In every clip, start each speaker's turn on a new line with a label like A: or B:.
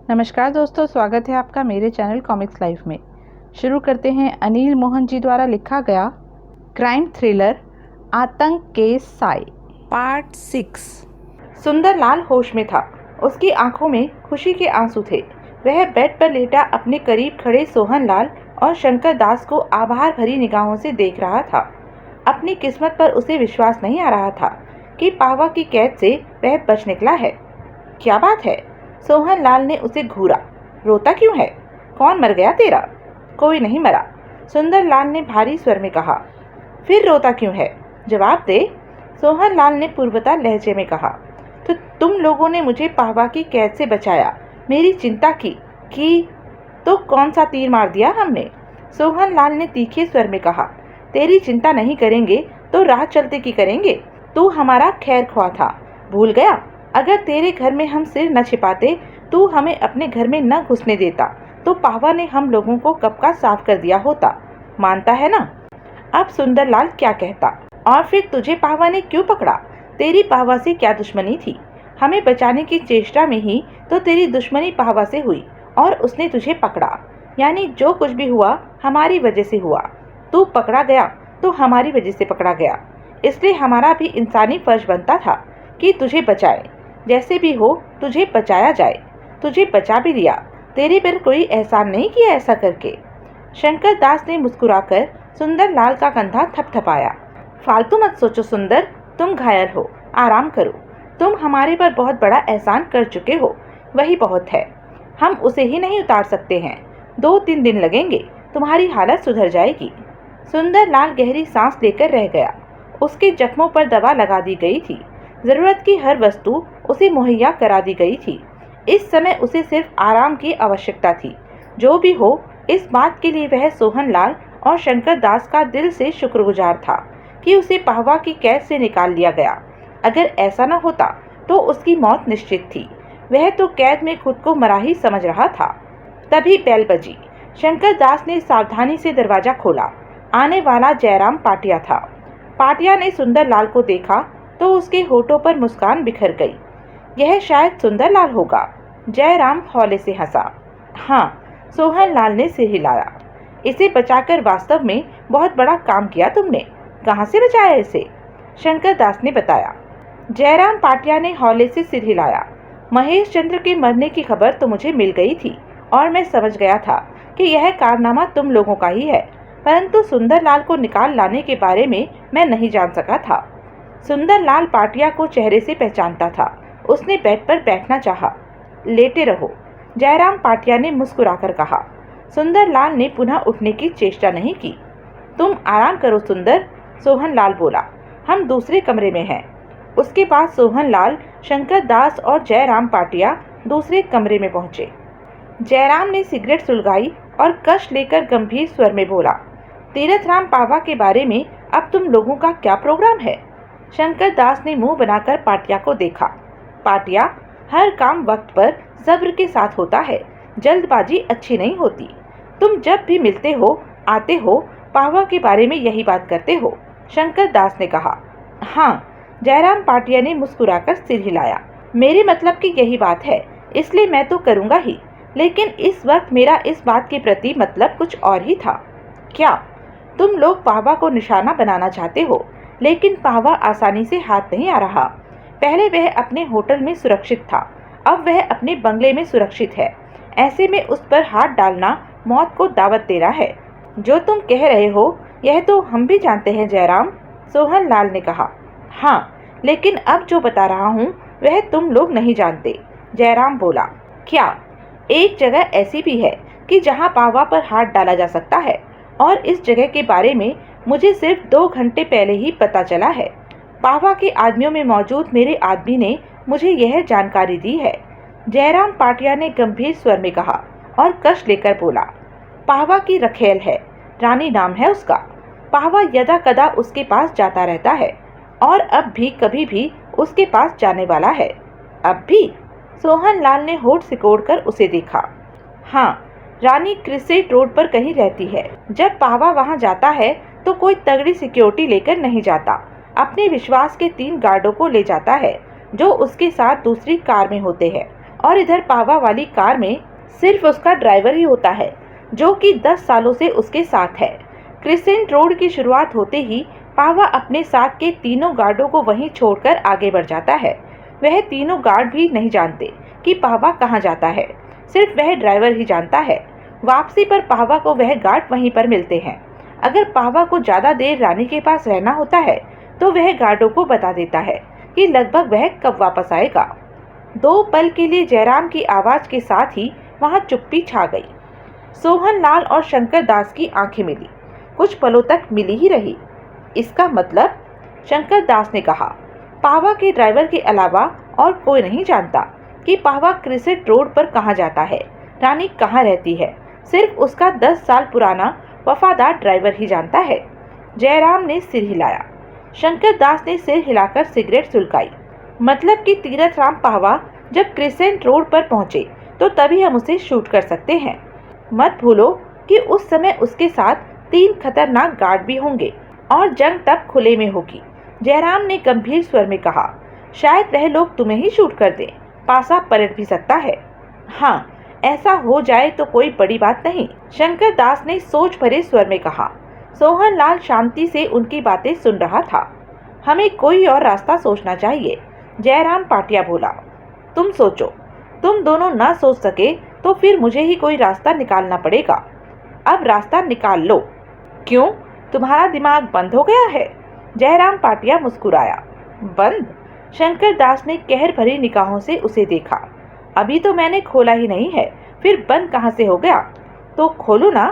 A: नमस्कार दोस्तों, स्वागत है आपका मेरे चैनल कॉमिक्स लाइफ में। शुरू करते हैं अनिल मोहन जी द्वारा लिखा गया क्राइम थ्रिलर आतंक के साए पार्ट 6। सुंदरलाल होश में था। उसकी आंखों में खुशी के आंसू थे। वह बेड पर लेटा अपने करीब खड़े सोहनलाल और शंकर दास को आभार भरी निगाहों से देख रहा था। अपनी किस्मत पर उसे विश्वास नहीं आ रहा था कि पावा की कैद से वह बच निकला है। क्या बात है? सोहनलाल ने उसे घूरा। रोता क्यों है? कौन मर गया तेरा? कोई नहीं मरा, सुंदरलाल ने भारी स्वर में कहा। फिर रोता क्यों है? जवाब दे, सोहनलाल ने पूर्वता लहजे में कहा। तो तुम लोगों ने मुझे पावा की कैद से बचाया, मेरी चिंता की तो कौन सा तीर मार दिया हमने? सोहनलाल ने तीखे स्वर में कहा। तेरी चिंता नहीं करेंगे तो राह चलते की करेंगे? तू हमारा खैर ख्वाह था, भूल गया? अगर तेरे घर में हम सिर न छिपाते, तू हमें अपने घर में न घुसने देता, तो पावा ने हम लोगों को कब का साफ कर दिया होता। मानता है ना? अब सुंदरलाल क्या कहता? और फिर तुझे पावा ने क्यों पकड़ा? तेरी पावा से क्या दुश्मनी थी? हमें बचाने की चेष्टा में ही तो तेरी दुश्मनी पावा से हुई और उसने तुझे पकड़ा। यानी जो कुछ भी हुआ हमारी वजह से हुआ। तू पकड़ा गया तो हमारी वजह से पकड़ा गया, इसलिए हमारा भी इंसानी फर्ज बनता था कि तुझे बचाए। जैसे भी हो तुझे बचाया जाए। तुझे बचा भी लिया, तेरे पर कोई एहसान नहीं किया ऐसा करके। शंकर दास ने मुस्कुराकर सुंदरलाल का कंधा थपथपाया। फालतू मत सोचो सुंदर, तुम घायल हो, आराम करो। तुम हमारे पर बहुत बड़ा एहसान कर चुके हो, वही बहुत है। हम उसे ही नहीं उतार सकते हैं। 2-3 दिन लगेंगे, तुम्हारी हालत सुधर जाएगी। सुंदरलाल गहरी सांस लेकर रह गया। उसके जख्मों पर दवा लगा दी गई थी। जरूरत की हर वस्तु उसे मुहैया करा दी गई थी। इस समय उसे सिर्फ आराम की आवश्यकता थी। जो भी हो, इस बात के लिए वह सोहनलाल और शंकर दास का दिल से शुक्रगुजार था कि उसे पावा की कैद से निकाल लिया गया। अगर ऐसा न होता तो उसकी मौत निश्चित थी। वह तो कैद में खुद को मरा ही समझ रहा था। तभी बेल बजी। शंकर दास ने सावधानी से दरवाजा खोला। आने वाला जयराम पाटिया था। पाटिया ने सुंदरलाल को देखा तो उसके होठों पर मुस्कान बिखर गई। यह शायद सुंदरलाल होगा। जयराम हौले से हंसा। हाँ, सोहनलाल ने सिर हिलाया। इसे बचाकर वास्तव में बहुत बड़ा काम किया तुमने। कहाँ से बचाया इसे? शंकर दास ने बताया। जयराम पाटिया ने हौले से सिर हिलाया। महेश चंद्र के मरने की खबर तो मुझे मिल गई थी और मैं समझ गया था कि यह कारनामा तुम लोगों का ही है, परंतु सुंदरलाल को निकाल लाने के बारे में मैं नहीं जान सका था। सुंदरलाल पाटिया को चेहरे से पहचानता था। उसने बेड पर बैठना चाहा। लेटे रहो, जयराम पाटिया ने मुस्कुराकर कहा। सुंदरलाल ने पुनः उठने की चेष्टा नहीं की। तुम आराम करो सुंदर, सोहनलाल बोला। हम दूसरे कमरे में हैं। उसके बाद सोहनलाल, शंकर दास और जयराम पाटिया दूसरे कमरे में पहुंचे। जयराम ने सिगरेट सुलगाई और कश लेकर गंभीर स्वर में बोला। तीरथराम पावा के बारे में अब तुम लोगों का क्या प्रोग्राम है? शंकर दास ने मुंह बनाकर पाटिया को देखा। पाटिया, हर काम वक्त पर सब्र के साथ होता है, जल्दबाजी अच्छी नहीं होती। तुम जब भी मिलते हो, आते हो, पावा के बारे में यही बात करते हो, शंकर दास ने कहा। हाँ, जयराम पाटिया ने मुस्कुराकर सिर हिलाया। मेरे मतलब की यही बात है, इसलिए मैं तो करूँगा ही, लेकिन इस वक्त मेरा इस बात के प्रति मतलब कुछ और ही था। क्या? तुम लोग पावा को निशाना बनाना चाहते हो, लेकिन पावा आसानी से हाथ नहीं आ रहा। पहले वह अपने होटल में सुरक्षित था, अब वह अपने बंगले में सुरक्षित है। ऐसे में उस पर हाथ डालना मौत को दावत देना है। जो तुम कह रहे हो यह तो हम भी जानते हैं जयराम, सोहनलाल ने कहा। हाँ, लेकिन अब जो बता रहा हूँ वह तुम लोग नहीं जानते, जयराम बोला। क्या? एक जगह ऐसी भी है कि जहाँ पावा पर हाथ डाला जा सकता है, और इस जगह के बारे में मुझे सिर्फ 2 घंटे पहले ही पता चला है। पावा के आदमियों में मौजूद मेरे आदमी ने मुझे यह जानकारी दी है, जयराम पाटिया ने गंभीर स्वर में कहा और कश लेकर बोला। पावा की रखेल है, रानी नाम है उसका। पावा यदा कदा उसके पास जाता रहता है और अब भी कभी भी उसके पास जाने वाला है। अब भी? सोहनलाल ने होठ सिकोड़कर उसे देखा। हाँ, रानी क्रिसेट रोड पर कहीं रहती है। जब पावा वहां जाता है तो कोई तगड़ी सिक्योरिटी लेकर नहीं जाता, अपने विश्वास के 3 गार्डों को ले जाता है जो उसके साथ दूसरी कार में होते हैं और इधर पावा वाली कार में सिर्फ उसका ड्राइवर ही होता है, जो कि 10 सालों से उसके साथ है। क्रिसेंट रोड की शुरुआत होते ही पावा अपने साथ के तीनों गार्डों को वहीं छोड़कर आगे बढ़ जाता है। वह तीनों गार्ड भी नहीं जानते कि पावा कहाँ जाता है, सिर्फ वह ड्राइवर ही जानता है। वापसी पर पावा को वह गार्ड वहीं पर मिलते हैं। अगर पावा को ज्यादा देर रानी के पास रहना होता है तो वह गार्डों को बता देता है कि लगभग वह कब वापस आएगा। 2 पल के लिए जयराम की आवाज के साथ ही वहां चुप्पी छा गई। सोहन लाल और शंकर दास की आंखें मिली, कुछ पलों तक मिली ही रही। इसका मतलब, शंकर दास ने कहा, पावा के ड्राइवर के अलावा और कोई नहीं जानता कि पावा क्रिसेंट रोड पर कहाँ जाता है, रानी कहाँ रहती है। सिर्फ उसका 10 साल पुराना वफादार ड्राइवर ही जानता है। जयराम ने सिर हिलाया। शंकर दास ने सिर हिलाकर सिगरेट सुलगाई। मतलब कि तीरथ राम पावा जब क्रिसेंट रोड पर पहुंचे तो तभी हम उसे शूट कर सकते हैं। मत भूलो कि उस समय उसके साथ 3 खतरनाक गार्ड भी होंगे और जंग तब खुले में होगी। जयराम ने गंभीर स्वर में कहा, शायद वह लोग तुम्हें ही शूट कर दें, पासा पलट भी सकता है। हाँ, ऐसा हो जाए तो कोई बड़ी बात नहीं, शंकर दास ने सोच भरे स्वर में कहा। सोहन लाल शांति से उनकी बातें सुन रहा था। हमें कोई और रास्ता सोचना चाहिए, जयराम पाटिया बोला। तुम सोचो, तुम दोनों ना सोच सके तो फिर मुझे ही कोई रास्ता निकालना पड़ेगा। अब रास्ता निकाल लो। क्यों, तुम्हारा दिमाग बंद हो गया है? जयराम पाटिया मुस्कुराया। बंद? शंकर दास ने कहर भरी निगाहों से उसे देखा। अभी तो मैंने खोला ही नहीं है, फिर बंद कहाँ से हो गया? तो खोलो ना।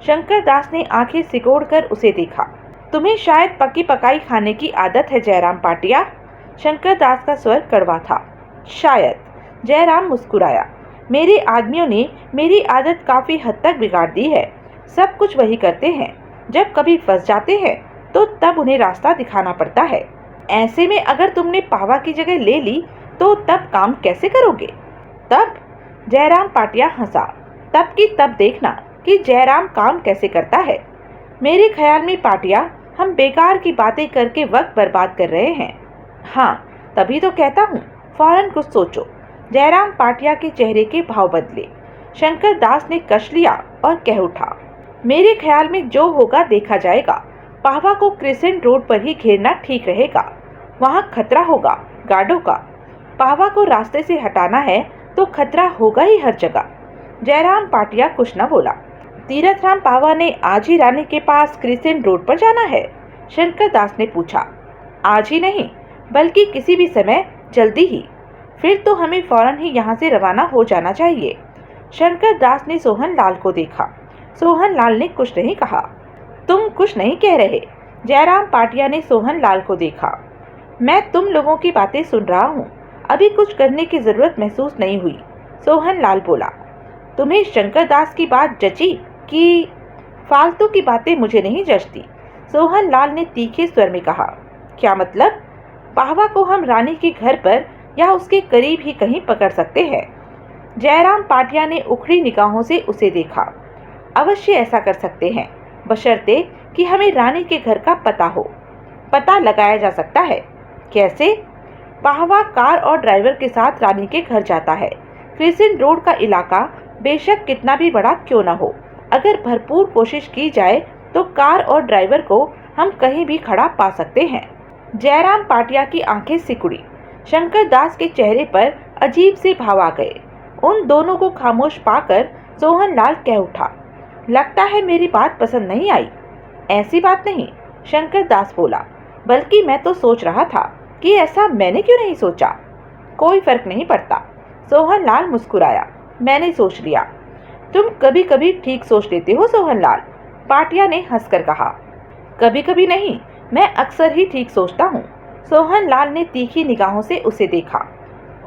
A: शंकर दास ने आंखें सिकोड़कर उसे देखा। तुम्हें शायद पकी पकाई खाने की आदत है जयराम पाटिया। शंकर दास का स्वर कड़वा था। शायद। जयराम मुस्कुराया। मेरे आदमियों ने मेरी आदत काफी हद तक बिगाड़ दी है। सब कुछ वही करते हैं। जब कभी फंस जाते हैं तो तब उन्हें रास्ता दिखाना पड़ता है। ऐसे में अगर तुमने पावा की जगह ले ली तो तब काम कैसे करोगे? तब? जयराम पाटिया हंसा। तब की तब देखना कि जयराम काम कैसे करता है। मेरे ख्याल में पाटिया, हम बेकार की बातें करके वक्त बर्बाद कर रहे हैं। हाँ, तभी तो कहता हूँ, फौरन कुछ सोचो। जयराम पाटिया के चेहरे के भाव बदले। शंकर दास ने कश लिया और कह उठा, मेरे ख्याल में जो होगा देखा जाएगा। पावा को क्रिसेंट रोड पर ही घेरना ठीक रहेगा। वहाँ खतरा होगा गार्डों का। पावा को रास्ते से हटाना है तो खतरा होगा ही हर जगह। जयराम पाटिया कुछ न बोला। तीरथ राम पावा ने आज ही रानी के पास क्रिसेंट रोड पर जाना है? शंकर दास ने पूछा। आज ही नहीं, बल्कि किसी भी समय, जल्दी ही। फिर तो हमें फौरन ही यहाँ से रवाना हो जाना चाहिए। शंकर दास ने सोहन लाल को देखा। सोहन लाल ने कुछ नहीं कहा। तुम कुछ नहीं कह रहे। जयराम पाटिया ने सोहन लाल को देखा। मैं तुम लोगों की बातें सुन रहा हूँ, अभी कुछ करने की जरूरत महसूस नहीं हुई। सोहन लाल बोला। तुम्हें शंकर दास की बात जची कि? फालतू की बातें मुझे नहीं जचती, सोहन लाल ने तीखे स्वर में कहा। क्या मतलब? पावा को हम रानी के घर पर या उसके करीब ही कहीं पकड़ सकते हैं। जयराम पाटिया ने उखड़ी निगाहों से उसे देखा। अवश्य ऐसा कर सकते हैं, बशर्ते कि हमें रानी के घर का पता हो। पता लगाया जा सकता है। कैसे? पावा कार और ड्राइवर के साथ रानी के घर जाता है। क्रिसेंट रोड का इलाका बेशक कितना भी बड़ा क्यों न हो, अगर भरपूर कोशिश की जाए तो कार और ड्राइवर को हम कहीं भी खड़ा पा सकते हैं। जयराम पाटिया की आंखें सिकुड़ी। शंकर दास के चेहरे पर अजीब से भाव आ गए। उन दोनों को खामोश पाकर सोहन लाल कह उठा, लगता है मेरी बात पसंद नहीं आई। ऐसी बात नहीं, शंकर दास बोला, बल्कि मैं तो सोच रहा था कि ऐसा मैंने क्यों नहीं सोचा। कोई फर्क नहीं पड़ता, सोहन लाल मुस्कुराया। मैंने सोच लिया। तुम कभी कभी ठीक सोच लेते हो सोहन लाल, पाटिया ने हंसकर कहा। कभी कभी नहीं, मैं अक्सर ही ठीक सोचता हूँ। सोहन लाल ने तीखी निगाहों से उसे देखा।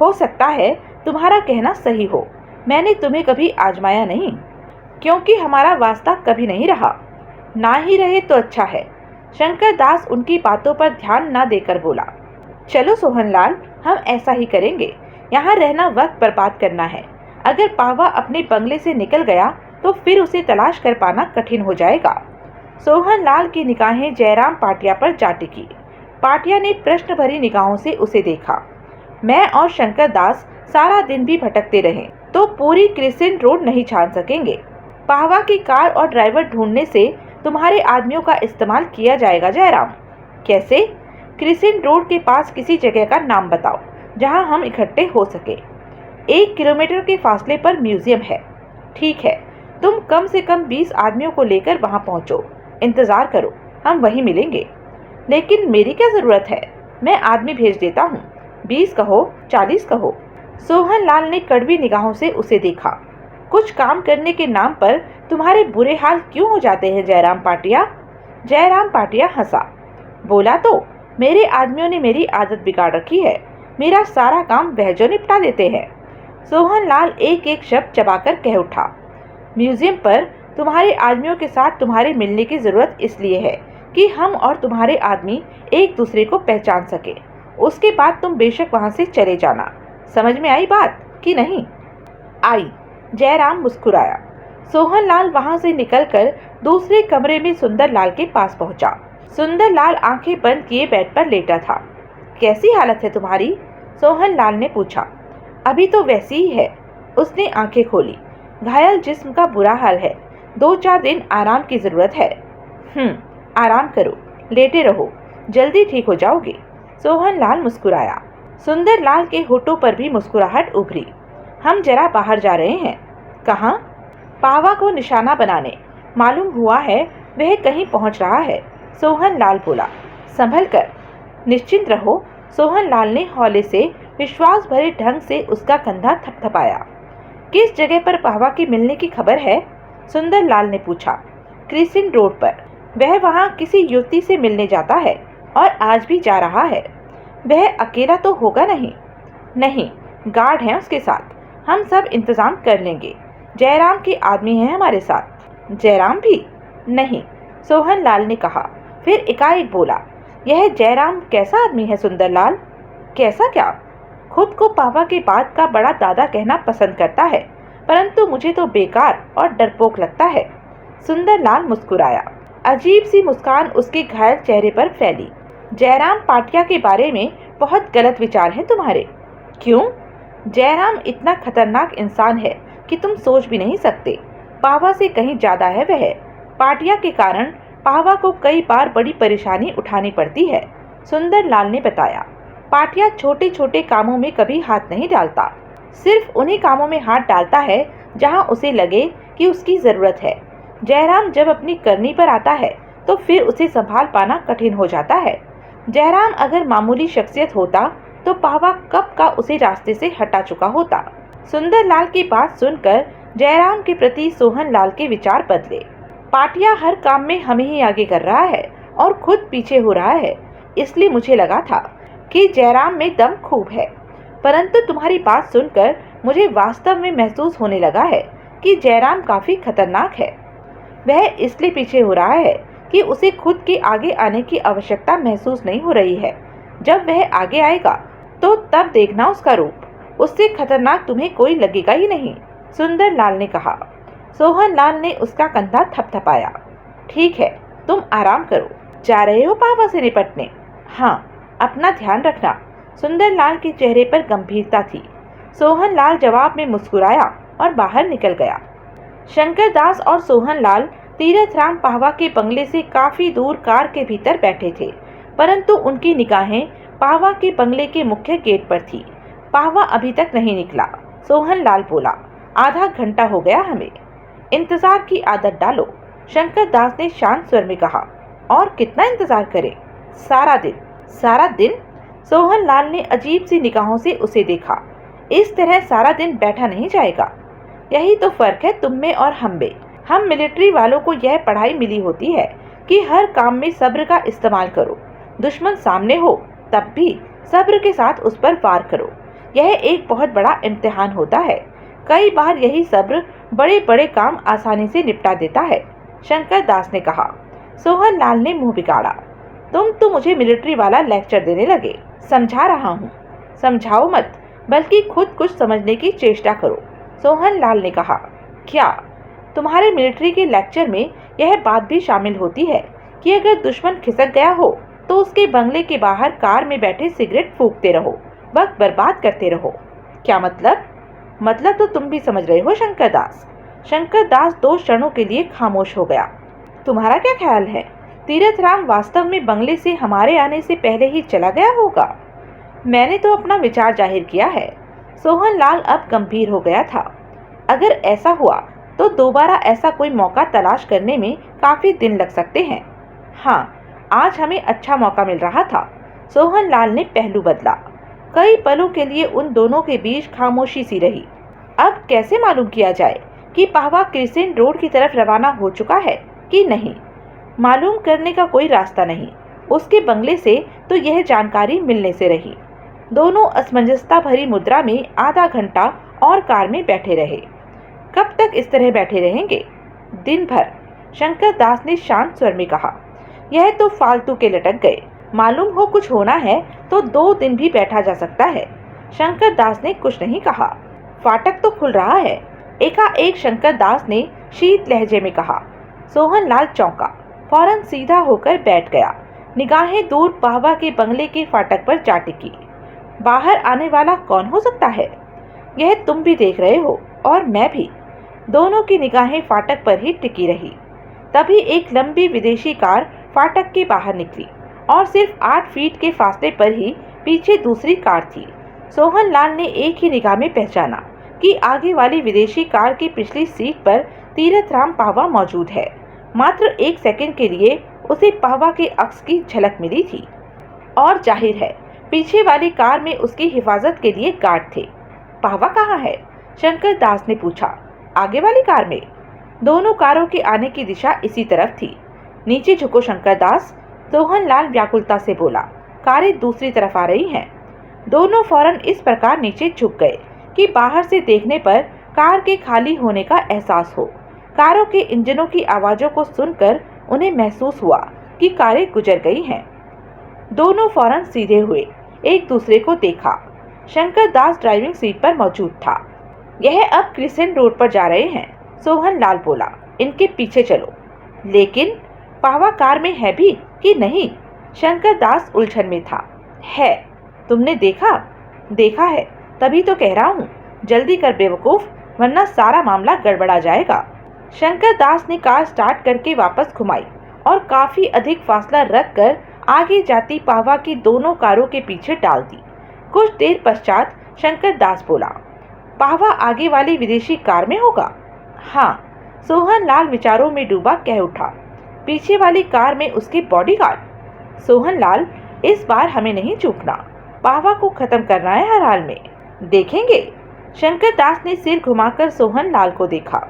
A: हो सकता है तुम्हारा कहना सही हो, मैंने तुम्हें कभी आजमाया नहीं, क्योंकि हमारा वास्ता कभी नहीं रहा। ना ही रहे तो अच्छा है। शंकर दास उनकी बातों पर ध्यान न देकर बोला। चलो सोहन लाल, हम ऐसा ही करेंगे। यहाँ रहना वक्त बर्बाद करना है। अगर पावा अपने बंगले से निकल गया तो फिर उसे तलाश कर पाना कठिन हो जाएगा। सोहन लाल की निगाहें जयराम पाटिया पर जा टिकी। पाटिया ने प्रश्न भरी निगाहों से उसे देखा। मैं और शंकर दास सारा दिन भी भटकते रहें तो पूरी क्रिसेंट रोड नहीं छान सकेंगे। पाहवा की कार और ड्राइवर ढूंढने से तुम्हारे आदमियों का इस्तेमाल किया जाएगा जयराम। कैसे? क्रिसेंट रोड के पास किसी जगह का नाम बताओ जहां हम इकट्ठे हो सके। 1 किलोमीटर के फासले पर म्यूजियम है। ठीक है, तुम कम से कम 20 आदमियों को लेकर वहां पहुंचो। इंतजार करो, हम वहीं मिलेंगे। लेकिन मेरी क्या जरूरत है? मैं आदमी भेज देता हूँ। 20 कहो, 40 कहो। सोहन लाल ने कड़वी निगाहों से उसे देखा। कुछ काम करने के नाम पर तुम्हारे बुरे हाल क्यों हो जाते हैं जयराम पाटिया? जयराम पाटिया हंसा। बोला तो मेरे आदमियों ने मेरी आदत बिगाड़ रखी है। मेरा सारा काम वह जो निपटा देते हैं। सोहन लाल एक एक शब्द चबाकर कह उठा। म्यूजियम पर तुम्हारे आदमियों के साथ तुम्हारे मिलने की जरूरत इसलिए है कि हम और तुम्हारे आदमी एक दूसरे को पहचान सके। उसके बाद तुम बेशक वहां से चले जाना। समझ में आई बात कि नहीं आई? जयराम मुस्कुराया। सोहन लाल वहां से निकलकर दूसरे कमरे में सुंदर लाल के पास पहुंचा। सुंदर लाल आंखें बंद किए बेड पर लेटा था। कैसी हालत है तुम्हारी? सोहन लाल ने पूछा। अभी तो वैसी ही है। उसने आंखें खोली। घायल जिस्म का बुरा हाल है। 2-4 दिन आराम की जरूरत है। आराम करो, लेटे रहो, जल्दी ठीक हो जाओगे। सोहन लाल मुस्कुराया। सुंदर लाल के होठों पर भी मुस्कुराहट उभरी। हम जरा बाहर जा रहे हैं। कहाँ? पावा को निशाना बनाने। मालूम हुआ है वह कहीं पहुंच रहा है। सोहन लाल बोला। संभल कर। निश्चिंत रहो। सोहन लाल ने हौले से विश्वास भरे ढंग से उसका कंधा थपथपाया। किस जगह पर पावा के मिलने की खबर है? सुंदर लाल ने पूछा। क्रिसेंट रोड पर। वह वहां किसी युवती से मिलने जाता है और आज भी जा रहा है। वह अकेला तो होगा नहीं? नहीं, गार्ड हैं उसके साथ। हम सब इंतजाम कर लेंगे। जयराम के आदमी हैं हमारे साथ। जयराम भी? नहीं, सोहन लाल ने कहा। फिर एकाएक बोला। यह जयराम कैसा आदमी है सुंदर लाल? कैसा क्या? खुद को पावा के बाद का बड़ा दादा कहना पसंद करता है, परंतु मुझे तो बेकार और डरपोक लगता है। सुंदर लाल मुस्कुराया। अजीब सी मुस्कान उसके घायल चेहरे पर फैली। जयराम पाटिया के बारे में बहुत गलत विचार हैं तुम्हारे। क्यों? जयराम इतना खतरनाक इंसान है कि तुम सोच भी नहीं सकते। पावा से कहीं ज्यादा है वह। पाटिया के कारण पावा को कई बार बड़ी परेशानी उठानी पड़ती है। सुंदर लाल ने बताया। पाटिया छोटे छोटे कामों में कभी हाथ नहीं डालता। सिर्फ उन्हीं कामों में हाथ डालता है जहां उसे लगे कि उसकी जरूरत है। जयराम जब अपनी करनी पर आता है तो फिर उसे संभाल पाना कठिन हो जाता है। जयराम अगर मामूली शख्सियत होता तो पावा कब का उसे रास्ते से हटा चुका होता। सुंदर लाल की बात सुनकर जयराम के प्रति सोहन लाल के विचार बदले। पाटिया हर काम में हमें ही आगे कर रहा है और खुद पीछे हो रहा है, इसलिए मुझे लगा था कि जयराम में दम खूब है। परंतु तुम्हारी बात सुनकर मुझे वास्तव में महसूस होने लगा है कि जयराम काफी खतरनाक है। वह इसलिए पीछे हो रहा है कि उसे खुद के आगे आने की आवश्यकता महसूस नहीं हो रही है। जब वह आगे आएगा तो तब देखना उसका रूप। उससे खतरनाक तुम्हें कोई लगेगा ही नहीं। सुंदर लाल ने कहा। सोहन लाल ने उसका कंधा थपथपाया। ठीक है, तुम आराम करो। जा रहे हो पावा से निपटने? हाँ, अपना ध्यान रखना। सुंदर लाल के चेहरे पर गंभीरता थी। सोहन लाल जवाब में मुस्कुराया और बाहर निकल गया। शंकर दास और सोहन लाल तीरथ राम पाहवा के बंगले से काफी दूर कार के भीतर बैठे थे, परंतु उनकी निगाहें पाहवा के बंगले के मुख्य गेट पर थी। पाहवा अभी तक नहीं निकला। सोहन लाल बोला। आधा घंटा हो गया हमें। इंतजार की आदत डालो, शंकर दास ने शांत स्वर में कहा। और कितना इंतजार करें? सारा दिन। सारा दिन? सोहन लाल ने अजीब सी निगाहों से उसे देखा। इस तरह सारा दिन बैठा नहीं जाएगा। यही तो फर्क है तुम में और हम में। हम मिलिट्री वालों को यह पढ़ाई मिली होती है कि हर काम में सब्र का इस्तेमाल करो। दुश्मन सामने हो तब भी सब्र के साथ उस पर वार करो। यह एक बहुत बड़ा इम्तिहान होता है। कई बार यही सब्र बड़े बड़े काम आसानी से निपटा देता है, शंकर दास ने कहा। सोहन लाल ने मुंह बिगाड़ा। तुम तो मुझे मिलिट्री वाला लेक्चर देने लगे। समझा रहा हूँ। समझाओ मत, बल्कि खुद कुछ समझने की चेष्टा करो, सोहन लाल ने कहा। क्या? तुम्हारे मिलिट्री के लेक्चर में यह बात भी शामिल होती है कि अगर दुश्मन खिसक गया हो तो उसके बंगले के बाहर कार में बैठे सिगरेट फूंकते रहो, वक्त बर्बाद करते रहो। क्या मतलब? मतलब तो तुम भी समझ रहे हो शंकर दास। शंकर दास 2 क्षणों के लिए खामोश हो गया। तुम्हारा क्या ख्याल है, तीरथ राम वास्तव में बंगले से हमारे आने से पहले ही चला गया होगा? मैंने तो अपना विचार जाहिर किया है। सोहन लाल अब गंभीर हो गया था। अगर ऐसा हुआ तो दोबारा ऐसा कोई मौका तलाश करने में काफी दिन लग सकते हैं। हाँ, आज हमें अच्छा मौका मिल रहा था। सोहन लाल ने पहलू बदला। कई पलों के लिए उन दोनों के बीच खामोशी सी रही। अब कैसे मालूम किया जाए कि पाहवा क्रिसेंट रोड की तरफ रवाना हो चुका है कि नहीं? मालूम करने का कोई रास्ता नहीं। उसके बंगले से तो यह जानकारी मिलने से रही। दोनों असमंजसता भरी मुद्रा में आधा घंटा और कार में बैठे रहे। कब तक इस तरह बैठे रहेंगे? दिन भर, शंकर दास ने शांत स्वर में कहा। यह तो फालतू के लटक गए। मालूम हो कुछ होना है तो 2 दिन भी बैठा जा सकता है। शंकर दास ने कुछ नहीं कहा। फाटक तो खुल रहा है, एकाएक शंकर दास ने शीत लहजे में कहा। सोहन लाल चौंका, फौरन सीधा होकर बैठ गया। निगाहें दूर पाहवा के बंगले के फाटक पर जा टिकी। बाहर आने वाला कौन हो सकता है? यह तुम भी देख रहे हो और मैं भी। दोनों की निगाहें फाटक पर ही टिकी रही। तभी एक लंबी विदेशी कार फाटक के बाहर निकली और सिर्फ 8 फीट के फासले पर ही पीछे दूसरी कार थी। सोहन लाल ने एक ही निगाह में पहचाना कि आगे वाली विदेशी कार की पिछली सीट पर तीरथ राम पाहवा मौजूद है। मात्र 1 सेकंड के लिए उसे पाहवा के अक्स की झलक मिली थी और जाहिर है पीछे वाली कार में उसकी हिफाजत के लिए गार्ड थे। पाहवा कहाँ है? शंकर दास ने पूछा। आगे वाली कार में। दोनों कारों के आने की दिशा इसी तरफ थी। नीचे झुको शंकर दास, सोहन लाल व्याकुलता से बोला। कारें दूसरी तरफ आ रही हैं। दोनों फौरन इस प्रकार नीचे झुक गए कि बाहर से देखने पर कार के खाली होने का एहसास हो। कारों के इंजनों की आवाज़ों को सुनकर उन्हें महसूस हुआ कि कारें गुजर गई हैं। दोनों फौरन सीधे हुए, एक दूसरे को देखा। शंकर दास ड्राइविंग सीट पर मौजूद था। यह अब क्रिसेंट रोड पर जा रहे हैं, सोहन लाल बोला। इनके पीछे चलो। लेकिन पाहवा कार में है भी कि नहीं? शंकर दास उलझन में था। है। तुमने देखा? देखा है, तभी तो कह रहा हूँ। जल्दी कर बेवकूफ, वरना सारा मामला गड़बड़ा जाएगा। शंकर दास ने कार स्टार्ट करके वापस घुमाई और काफी अधिक फासला रखकर आगे जाती पाहवा की दोनों कारों के पीछे डाल दी। कुछ देर पश्चात शंकर दास बोला। पाहवा आगे वाली विदेशी कार में होगा? हाँ, सोहन लाल विचारों में डूबा कह उठा। पीछे वाली कार में उसके बॉडीगार्ड? सोहन लाल, इस बार हमें नहीं चूकना। पाहवा को खत्म करना है हर हाल में। देखेंगे। शंकर दास ने सिर घुमाकर सोहन लाल को देखा।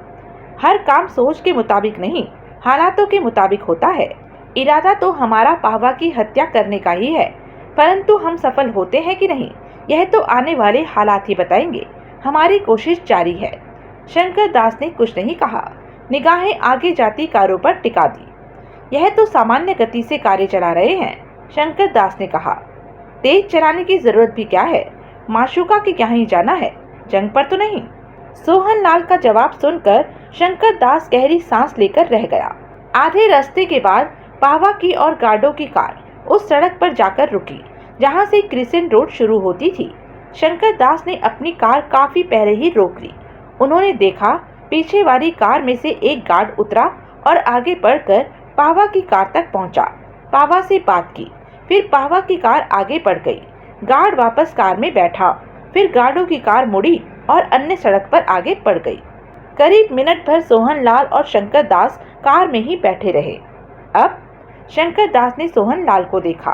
A: हर काम सोच के मुताबिक नहीं, हालातों के मुताबिक होता है। इरादा तो हमारा पाहवा की हत्या करने का ही है, परंतु हम सफल होते हैं कि नहीं, यह तो आने वाले हालात ही बताएंगे। हमारी कोशिश जारी है। शंकर दास ने कुछ नहीं कहा, निगाहें आगे जाती कारों पर टिका दी। यह तो सामान्य गति से कारें चला रहे हैं, शंकर दास ने कहा। तेज चलाने की जरूरत भी क्या है? माशुका के यहाँ ही जाना है, जंग पर तो नहीं। सोहन लाल का जवाब सुनकर शंकर दास गहरी सांस लेकर रह गया। आधे रास्ते के बाद पाहवा की और गार्डों की कार उस सड़क पर जाकर रुकी जहां से क्रिसेंट रोड शुरू होती थी। शंकर दास ने अपनी कार काफी पहले ही रोक ली। उन्होंने देखा पीछे वाली कार में से एक गार्ड उतरा और आगे बढ़कर पाहवा की कार तक पहुंचा। पाहवा से बात की, फिर पाहवा की कार आगे बढ़ गई। गार्ड वापस कार में बैठा, फिर गार्डों की कार मुड़ी और अन्य सड़क पर आगे बढ़ गई। करीब मिनट भर सोहन लाल और शंकर दास कार में ही बैठे रहे। अब शंकर दास ने सोहन लाल को देखा।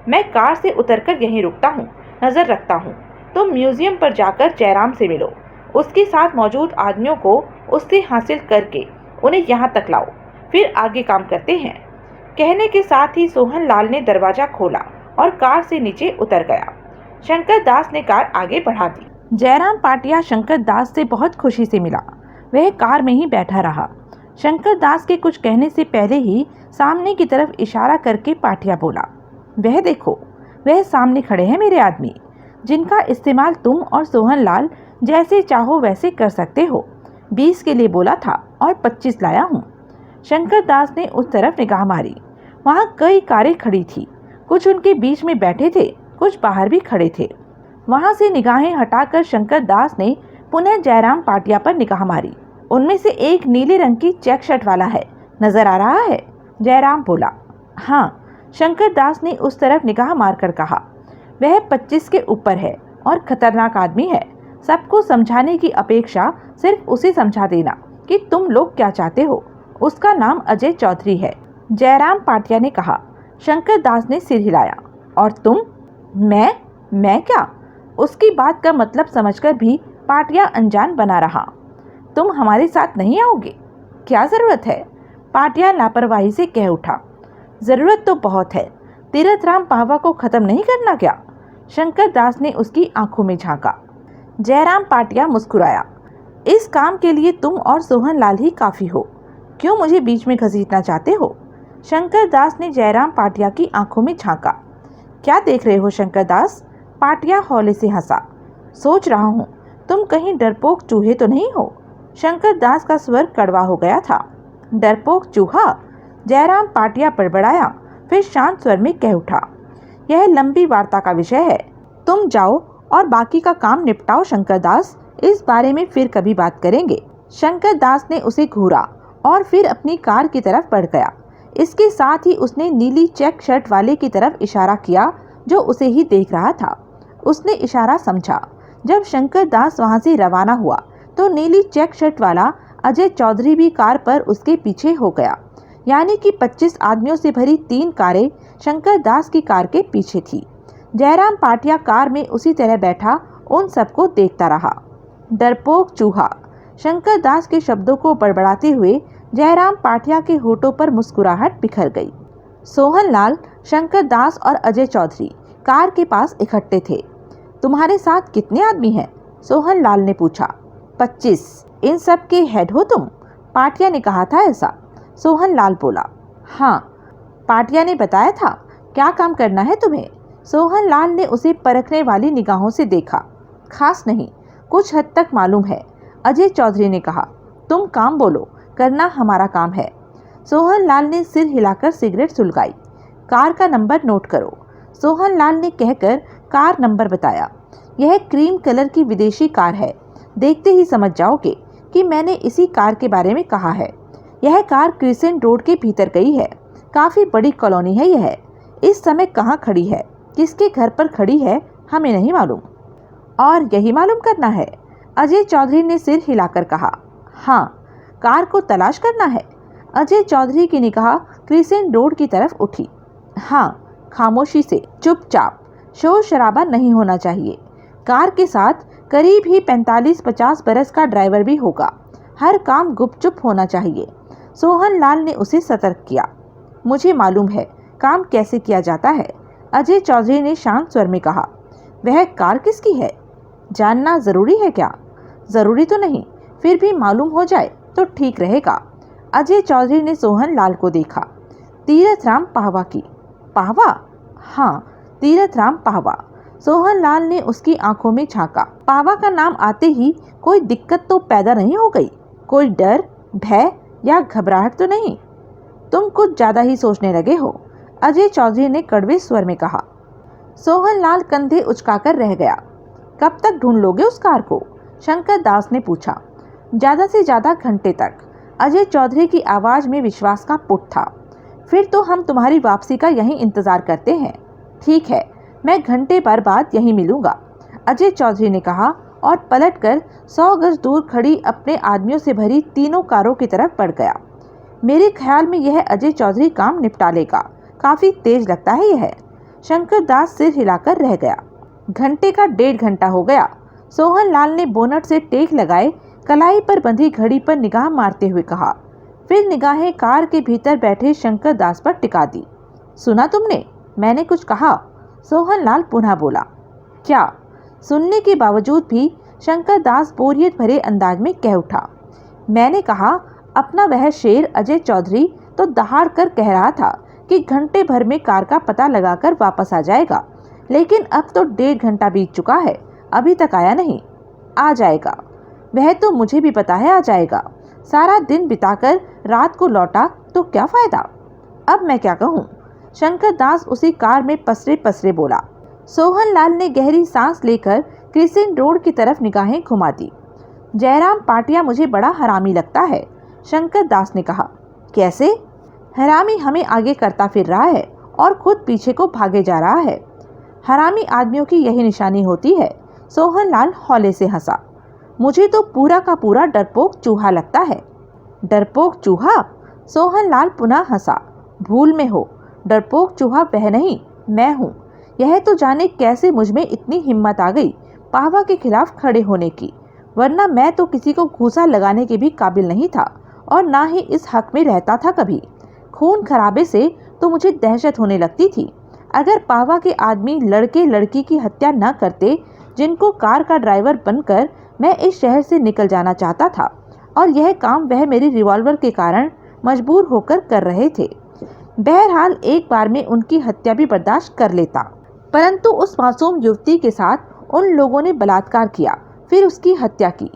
A: मैं कार से उतरकर यहीं रुकता हूँ, नजर रखता हूँ। तुम म्यूजियम पर जाकर जयराम से मिलो। उसके साथ मौजूद आदमियों को उससे हासिल करके उन्हें यहाँ तक लाओ, फिर आगे काम करते हैं। कहने के साथ ही सोहन लाल ने दरवाजा खोला और कार से नीचे उतर गया। शंकर दास ने कार आगे बढ़ा दी। जयराम पाटिया शंकर दास से बहुत खुशी से मिला। वह कार में ही बैठा रहा। शंकर दास के कुछ कहने से पहले ही सामने की तरफ इशारा करके पाटिया बोला, वह देखो, वह सामने खड़े हैं मेरे आदमी, जिनका इस्तेमाल तुम और सोहन लाल जैसे चाहो वैसे कर सकते हो। 20 के लिए बोला था और 25 लाया हूँ। शंकर दास ने उस तरफ निगाह मारी। वहाँ कई कारें खड़ी थी। कुछ उनके बीच में बैठे थे, कुछ बाहर भी खड़े थे। वहां से निगाहें हटाकर शंकर दास ने पुनः जयराम पाटिया पर निगाह मारी। उनमें से एक नीले रंग की चेक शर्ट वाला है, नजर आ रहा है? जयराम बोला। हाँ, शंकर दास ने उस तरफ निगाह मारकर कहा। वह 25 के ऊपर है और खतरनाक आदमी है। सबको समझाने की अपेक्षा सिर्फ उसे समझा देना कि तुम लोग क्या चाहते हो। उसका नाम अजय चौधरी है, जयराम पाटिया ने कहा। शंकर दास ने सिर हिलाया। और तुम? मैं क्या? उसकी बात का मतलब समझकर भी पाटिया अनजान बना रहा। तुम हमारे साथ नहीं आओगे? क्या जरूरत है? पाटिया लापरवाही से कह उठा। जरूरत तो बहुत है। तीरथराम पाहवा को खत्म नहीं करना क्या? शंकर दास ने उसकी आंखों में झांका। जयराम पाटिया मुस्कुराया। इस काम के लिए तुम और सोहन लाल ही काफी हो। क्यों मुझे बीच में घसीटना चाहते हो? शंकर दास ने जयराम पाटिया की आंखों में झांका। क्या देख रहे हो शंकर दास? पाटिया हौले से हंसा। सोच रहा हूँ तुम कहीं डरपोक चूहे तो नहीं हो? शंकर दास का स्वर कड़वा हो गया था। डरपोक चूहा? जयराम पाटिया बड़बड़ाया, फिर शांत स्वर में कह उठा। यह लंबी वार्ता का विषय है। तुम जाओ और बाकी का काम निपटाओ शंकर दास। इस बारे में फिर कभी बात करेंगे। शंकर दास ने उसे घूरा और फिर अपनी कार की तरफ बढ़ गया। इसके साथ ही उसने नीली चेक शर्ट वाले की तरफ इशारा किया जो उसे ही देख रहा था। उसने इशारा समझा। जब शंकर दास वहां से रवाना हुआ तो नीली चेक शर्ट वाला अजय चौधरी भी कार पर उसके पीछे हो गया। यानी कि 25 आदमियों से भरी 3 कारें शंकर दास की कार के पीछे थी। जयराम पाटिया कार में उसी तरह बैठा उन सबको देखता रहा। डरपोक चूहा। शंकर दास के शब्दों को बड़बड़ाते हुए जयराम पाटिया के होठों पर मुस्कुराहट बिखर गई। सोहन लाल, शंकर दास और अजय चौधरी कार के पास इकट्ठे थे। तुम्हारे साथ कितने आदमी हैं? सोहन लाल ने पूछा। 25। इन सब के हेड हो तुम? पाटिया ने कहा था ऐसा। सोहन लाल बोला। हाँ, पाटिया ने बताया था। क्या काम करना है तुम्हें? सोहन लाल ने उसे परखने वाली निगाहों से देखा। खास नहीं, कुछ हद तक मालूम है। अजय चौधरी ने कहा। तुम काम बोलो, करना हमारा काम है। सोहन लाल ने सिर हिलाकर सिगरेट सुलगाई। कार का नंबर नोट करो, सोहन लाल ने कहकर कार नंबर बताया। यह क्रीम कलर की विदेशी कार है। देखते ही समझ जाओगे कि मैंने इसी कार के बारे में कहा है। यह कार क्रिसेंट रोड के भीतर गई है। काफ़ी बड़ी कॉलोनी है यह। इस समय कहाँ खड़ी है, किसके घर पर खड़ी है, हमें नहीं मालूम। और यही मालूम करना है? अजय चौधरी ने सिर हिलाकर कहा। हाँ, कार को तलाश करना है। अजय चौधरी की निगाह क्रिसेंट रोड की तरफ उठी। हाँ, खामोशी से, चुपचाप, शोर शराबा नहीं होना चाहिए। कार के साथ करीब ही 45-50 बरस का ड्राइवर भी होगा। हर काम गुपचुप होना चाहिए। सोहन लाल ने उसे सतर्क किया। मुझे मालूम है काम कैसे किया जाता है, अजय चौधरी ने शांत स्वर में कहा। वह कार किसकी है जानना जरूरी है क्या? जरूरी तो नहीं, फिर भी मालूम हो जाए तो ठीक रहेगा। अजय चौधरी ने सोहन लाल को देखा। तीरथराम पाहवा की। पाहवा? हाँ, तीरथराम पाहवा। सोहन लाल ने उसकी आंखों में झांका। पाहवा का नाम आते ही कोई दिक्कत तो पैदा नहीं हो गई? कोई डर, भय या घबराहट तो नहीं? तुम कुछ ज्यादा ही सोचने लगे हो, अजय चौधरी ने कड़वे स्वर में कहा। सोहन लाल कंधे उचकाकर रह गया। कब तक ढूंढ लोगे उस कार को? शंकर दास ने पूछा। ज्यादा से ज्यादा घंटे तक। अजय चौधरी की आवाज में विश्वास का पुट था। फिर तो हम तुम्हारी वापसी का यहीं इंतजार करते हैं। ठीक है, मैं घंटे भर बाद यहीं मिलूंगा, अजय चौधरी ने कहा और पलटकर 100 गज दूर खड़ी अपने आदमियों से भरी तीनों कारों की तरफ बढ़ गया। मेरे ख्याल में यह अजय चौधरी काम निपटा लेगा। काफी तेज लगता है यह। शंकर दास सिर हिलाकर रह गया। घंटे का 1.5 घंटा हो गया। सोहन लाल ने बोनट से टेक लगाए कलाई पर बंधी घड़ी पर निगाह मारते हुए कहा। फिर निगाहें कार के भीतर बैठे शंकर दास पर टिका दी। सुना तुमने, मैंने कुछ कहा? सोहन लाल पुनः बोला। क्या? सुनने के बावजूद भी शंकर दास बोरियत भरे अंदाज में कह उठा। मैंने कहा अपना वह शेर अजय चौधरी तो दहाड़ कर कह रहा था कि घंटे भर में कार का पता लगाकर वापस आ जाएगा, लेकिन अब तो 1.5 घंटा बीत चुका है, अभी तक आया नहीं। आ जाएगा, वह तो मुझे भी पता है आ जाएगा। सारा दिन बिताकर रात को लौटा तो क्या फायदा? अब मैं क्या कहूँ? शंकर दास उसी कार में पसरे पसरे बोला। सोहन लाल ने गहरी सांस लेकर क्रिसेंट रोड की तरफ निगाहें घुमा दी। जयराम पाटिया मुझे बड़ा हरामी लगता है, शंकर दास ने कहा। कैसे? हरामी हमें आगे करता फिर रहा है और खुद पीछे को भागे जा रहा है। हरामी आदमियों की यही निशानी होती है। सोहन लाल हौले से हंसा। मुझे तो पूरा का पूरा डरपोक चूहा लगता है। डरपोक चूहा? सोहन लाल पुनः हंसा। भूल में हो, डरपोक चूहा वह नहीं, मैं हूँ। यह तो जाने कैसे मुझ में इतनी हिम्मत आ गई पाहवा के खिलाफ खड़े होने की, वरना मैं तो किसी को घूसा लगाने के भी काबिल नहीं था और ना ही इस हक में रहता था कभी। खून खराबे से तो मुझे दहशत होने लगती थी। अगर पाहवा के आदमी लड़के लड़की की हत्या न करते, जिनको कार का ड्राइवर बनकर मैं इस शहर से निकल जाना चाहता था, और यह काम वह मेरी रिवॉल्वर के कारण मजबूर होकर कर रहे थे। बहरहाल एक बार में उनकी हत्या भी बर्दाश्त कर लेता, परंतु उस मासूम युवती के साथ उन लोगों ने बलात्कार किया, फिर उसकी हत्या की।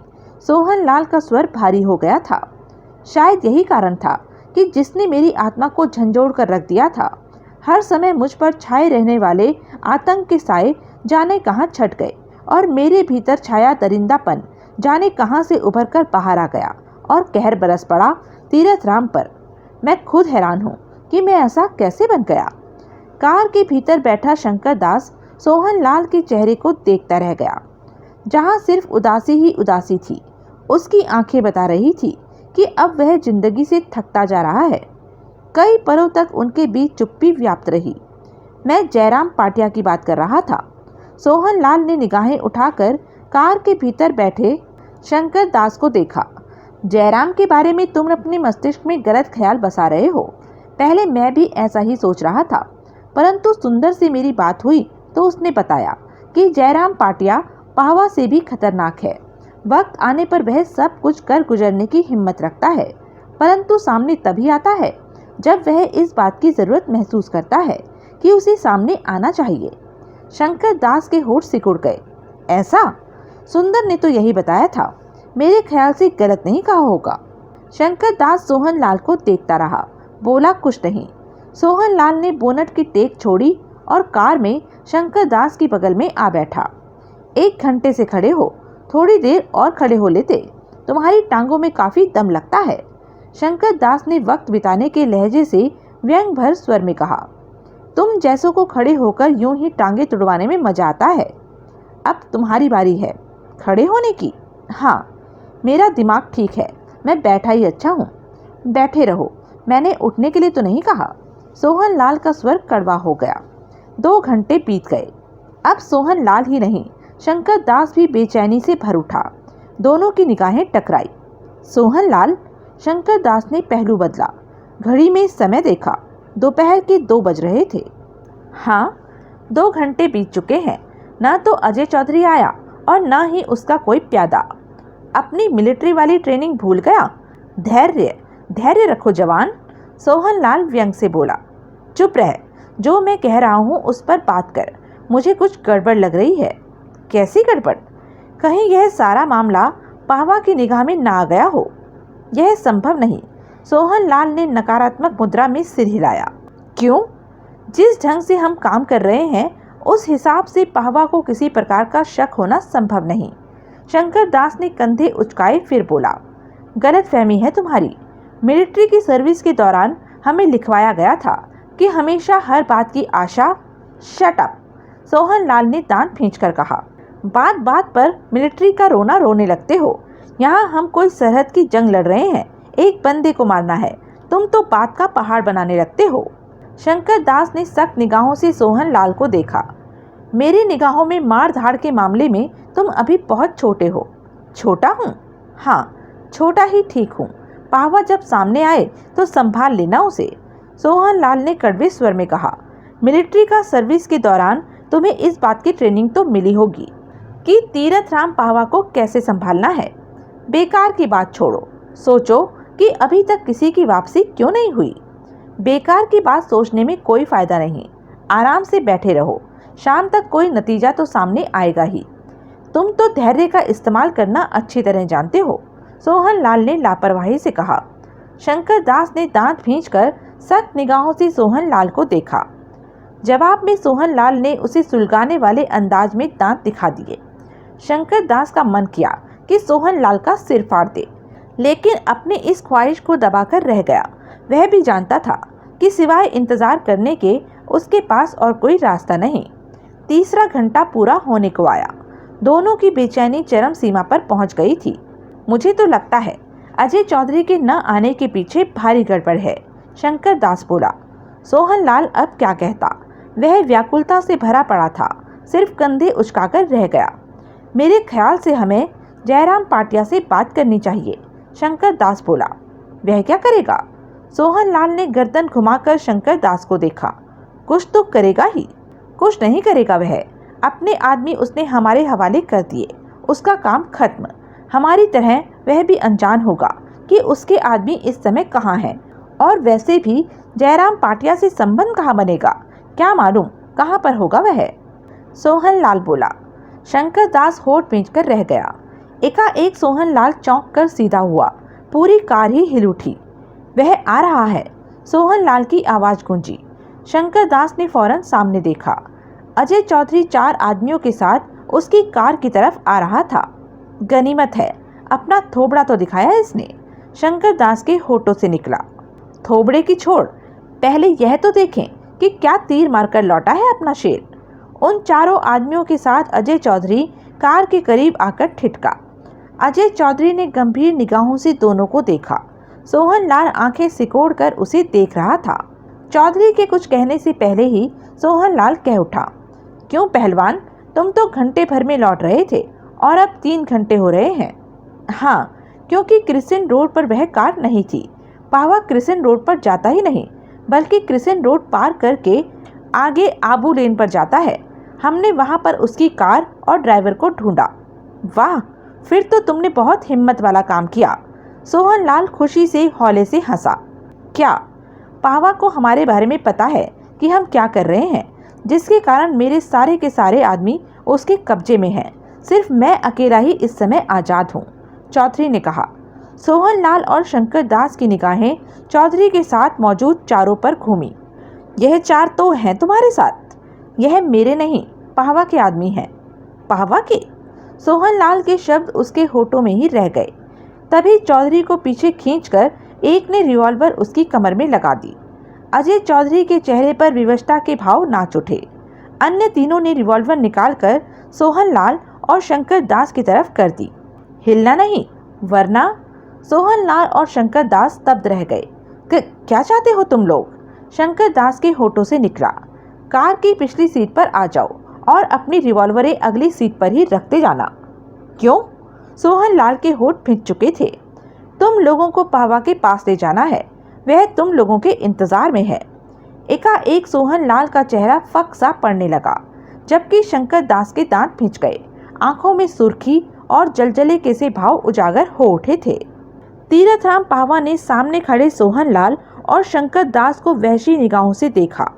A: सोहन लाल का स्वर भारी हो गया था। शायद यही कारण था कि जिसने मेरी आत्मा को झंझोड़ कर रख दिया था। हर समय मुझ पर छाए रहने वाले आतंक के साए जाने कहाँ छट गए और मेरे भीतर छाया दरिंदापन जाने कहाँ से उभर कर बाहर आ गया और कहर बरस पड़ा तीरथ राम पर। मैं खुद हैरान हूँ कि मैं ऐसा कैसे बन गया। कार के भीतर बैठा शंकर दास सोहन लाल के चेहरे को देखता रह गया, जहाँ सिर्फ उदासी ही उदासी थी। उसकी आंखें बता रही थी कि अब वह जिंदगी से थकता जा रहा है। कई पलों तक उनके बीच चुप्पी व्याप्त रही। मैं जयराम पाटिया की बात कर रहा था। सोहन लाल ने निगाहें उठाकर कार के भीतर बैठे शंकर दास को देखा। जयराम के बारे में तुम अपने मस्तिष्क में गलत ख्याल बसा रहे हो। पहले मैं भी ऐसा ही सोच रहा था, परंतु सुंदर से मेरी बात हुई तो उसने बताया कि जयराम पाटिया पाहवा से भी खतरनाक है। वक्त आने पर वह सब कुछ कर गुजरने की हिम्मत रखता है, परंतु सामने तभी आता है जब वह इस बात की जरूरत महसूस करता है कि उसे सामने आना चाहिए। शंकर दास के होठ सिकुड़ गए। ऐसा? सुंदर ने तो यही बताया था। मेरे ख्याल से गलत नहीं कहा होगा। शंकर दास सोहन लाल को देखता रहा, बोला कुछ नहीं। सोहन लाल ने बोनट की टेक छोड़ी और कार में शंकर दास की बगल में आ बैठा। 1 घंटे से खड़े हो, थोड़ी देर और खड़े हो लेते, तुम्हारी टांगों में काफी दम लगता है। शंकर दास ने वक्त बिताने के लहजे से व्यंग भर स्वर में कहा। तुम जैसों को खड़े होकर यूं ही टांगे तुड़वाने में मजा आता है। अब तुम्हारी बारी है खड़े होने की। हाँ, मेरा दिमाग ठीक है, मैं बैठा ही अच्छा हूँ। बैठे रहो, मैंने उठने के लिए तो नहीं कहा। सोहन लाल का स्वर कड़वा हो गया। 2 घंटे बीत गए। अब सोहन लाल ही नहीं, शंकर दास भी बेचैनी से भर उठा। दोनों की निगाहें टकराई। सोहन लाल, शंकर दास ने पहलू बदला। घड़ी में समय देखा। दोपहर के 2 बज रहे थे। हाँ, 2 घंटे बीत चुके हैं। न तो अजय चौधरी आया और न ही उसका कोई प्यादा। अपनी मिलिट्री वाली ट्रेनिंग भूल गया। धैर्य धैर्य रखो जवान, सोहन लाल व्यंग से बोला। चुप रह, जो मैं कह रहा हूँ उस पर बात कर। मुझे कुछ गड़बड़ लग रही है। कैसी गड़बड़? कहीं यह सारा मामला पाहवा की निगाह में ना आ गया हो। यह संभव नहीं। सोहन लाल ने नकारात्मक मुद्रा में सिर हिलाया। क्यों? जिस ढंग से हम काम कर रहे हैं उस हिसाब से पाहवा को किसी प्रकार का शक होना संभव नहीं। शंकर दास ने कंधे उचकाए फिर बोला। गलतफहमी है तुम्हारी। मिलिट्री की सर्विस के दौरान हमें लिखवाया गया था कि हमेशा हर बात की आशा। शट अप, सोहन लाल ने दांत खींचकर कहा। बात बात पर मिलिट्री का रोना रोने लगते हो। यहाँ हम कोई सरहद की जंग लड़ रहे हैं, एक बंदे को मारना है, तुम तो बात का पहाड़ बनाने लगते हो। शंकर दास ने सख्त निगाहों से सोहन लाल को देखा। मेरी निगाहों में मार धाड़ के मामले में तुम अभी बहुत छोटे हो। छोटा हूँ? हाँ, छोटा ही ठीक हूँ। पाहवा जब सामने आए तो संभाल लेना उसे, सोहन लाल ने कड़वे स्वर में कहा। मिलिट्री का सर्विस के दौरान तुम्हें इस बात की ट्रेनिंग तो मिली होगी कि तीरथ राम पाहवा को कैसे संभालना है। बेकार की बात छोड़ो, सोचो कि अभी तक किसी की वापसी क्यों नहीं हुई। बेकार की बात सोचने में कोई फायदा नहीं। आराम से बैठे रहो, शाम तक कोई नतीजा तो सामने आएगा ही। तुम तो धैर्य का इस्तेमाल करना अच्छी तरह जानते हो, सोहन लाल ने लापरवाही से कहा। शंकर दास ने दांत भींचकर सख्त निगाहों से सोहन लाल को देखा। जवाब में सोहन लाल ने उसे सुलगाने वाले अंदाज में दांत दिखा दिए। शंकर दास का मन किया कि सोहन लाल का सिर फाड़ दे, लेकिन अपने इस ख्वाहिश को दबाकर रह गया। वह भी जानता था कि सिवाय इंतजार करने के उसके पास और कोई रास्ता नहीं। तीसरा घंटा पूरा होने को आया। दोनों की बेचैनी चरम सीमा पर पहुंच गई थी। मुझे तो लगता है अजय चौधरी के न आने के पीछे भारी गड़बड़ है, शंकर दास बोला। सोहन लाल अब क्या कहता, वह व्याकुलता से भरा पड़ा था, सिर्फ कंधे उचकाकर रह गया। मेरे ख्याल से हमें जयराम पाटिया से बात करनी चाहिए, शंकर दास बोला। वह क्या करेगा? सोहन लाल ने गर्दन घुमाकर शंकर दास को देखा। कुछ तो करेगा ही। कुछ नहीं करेगा वह। अपने आदमी उसने हमारे हवाले कर दिए, उसका काम खत्म। हमारी तरह वह भी अनजान होगा कि उसके आदमी इस समय कहाँ हैं। और वैसे भी जयराम पाटिया से संबंध कहाँ बनेगा, क्या मालूम कहाँ पर होगा वह, सोहन लाल बोला। शंकर दास होठ भींचकर रह गया। एकाएक सोहन लाल चौंक कर सीधा हुआ। पूरी कार ही हिल उठी। वह आ रहा है, सोहन लाल की आवाज़ गूंजी। शंकर दास ने फौरन सामने देखा। अजय चौधरी 4 आदमियों के साथ उसकी कार की तरफ आ रहा था। गनीमत है, अपना थोबड़ा तो दिखाया इसने, शंकर दास के होठों से निकला। थोबड़े की छोड़, पहले यह तो देखें कि क्या तीर मारकर लौटा है अपना शेर। उन चारों आदमियों के साथ अजय चौधरी कार के करीब आकर ठिठका। अजय चौधरी ने गंभीर निगाहों से दोनों को देखा। सोहन लाल आंखें सिकोड़कर उसे देख रहा था। चौधरी के कुछ कहने से पहले ही सोहन लाल कह उठा, क्यों पहलवान, तुम तो घंटे भर में लौट रहे थे और अब 3 घंटे हो रहे हैं। हाँ, क्योंकि क्रिसेंट रोड पर वह कार नहीं थी। पावा क्रिसेंट रोड पर जाता ही नहीं, बल्कि क्रिसेंट रोड पार करके आगे आबू लेन पर जाता है। हमने वहां पर उसकी कार और ड्राइवर को ढूंढा। वाह, फिर तो तुमने बहुत हिम्मत वाला काम किया, सोहन लाल खुशी से हौले से हंसा। क्या पावा को हमारे बारे में पता है कि हम क्या कर रहे हैं, जिसके कारण मेरे सारे के सारे आदमी उसके कब्जे में हैं। सिर्फ मैं अकेला ही इस समय आज़ाद हूँ, चौधरी ने कहा। सोहन लाल और शंकर दास की निगाहें चौधरी के साथ मौजूद चारों पर घूमी। यह 4 तो हैं तुम्हारे साथ, यह मेरे नहीं, पावा के आदमी हैं। पावा के? सोहन लाल के शब्द उसके होठों में ही रह गए। तभी चौधरी को पीछे खींचकर एक ने रिवॉल्वर उसकी कमर में लगा दी। अजय चौधरी के चेहरे पर विवशता के भाव नाच उठे। अन्य तीनों ने रिवॉल्वर निकालकर सोहन लाल और शंकर दास की तरफ कर दी। हिलना नहीं, वरना। सोहन लाल और शंकर दास स्तब्ध रह गए। क्या चाहते हो तुम लोग? शंकर दास के होठों से निकला। कार की पिछली सीट पर आ जाओ और अपनी रिवॉल्वरें अगली सीट पर ही रखते जाना। क्यों? सोहन लाल के होठ भींच चुके थे। तुम लोगों को पावा के पास ले जाना है, वह तुम लोगों के इंतजार में है। एकाएक सोहन लाल का चेहरा फक सा पड़ने लगा, जबकि शंकर दास के दांत भींच गए। आंखों में सुर्खी और जलजले के से भाव उजागर हो उठे थे। तीरथराम पावा ने सामने खड़े सोहन लाल और शंकर दास को वहशी निगाहों से देखा।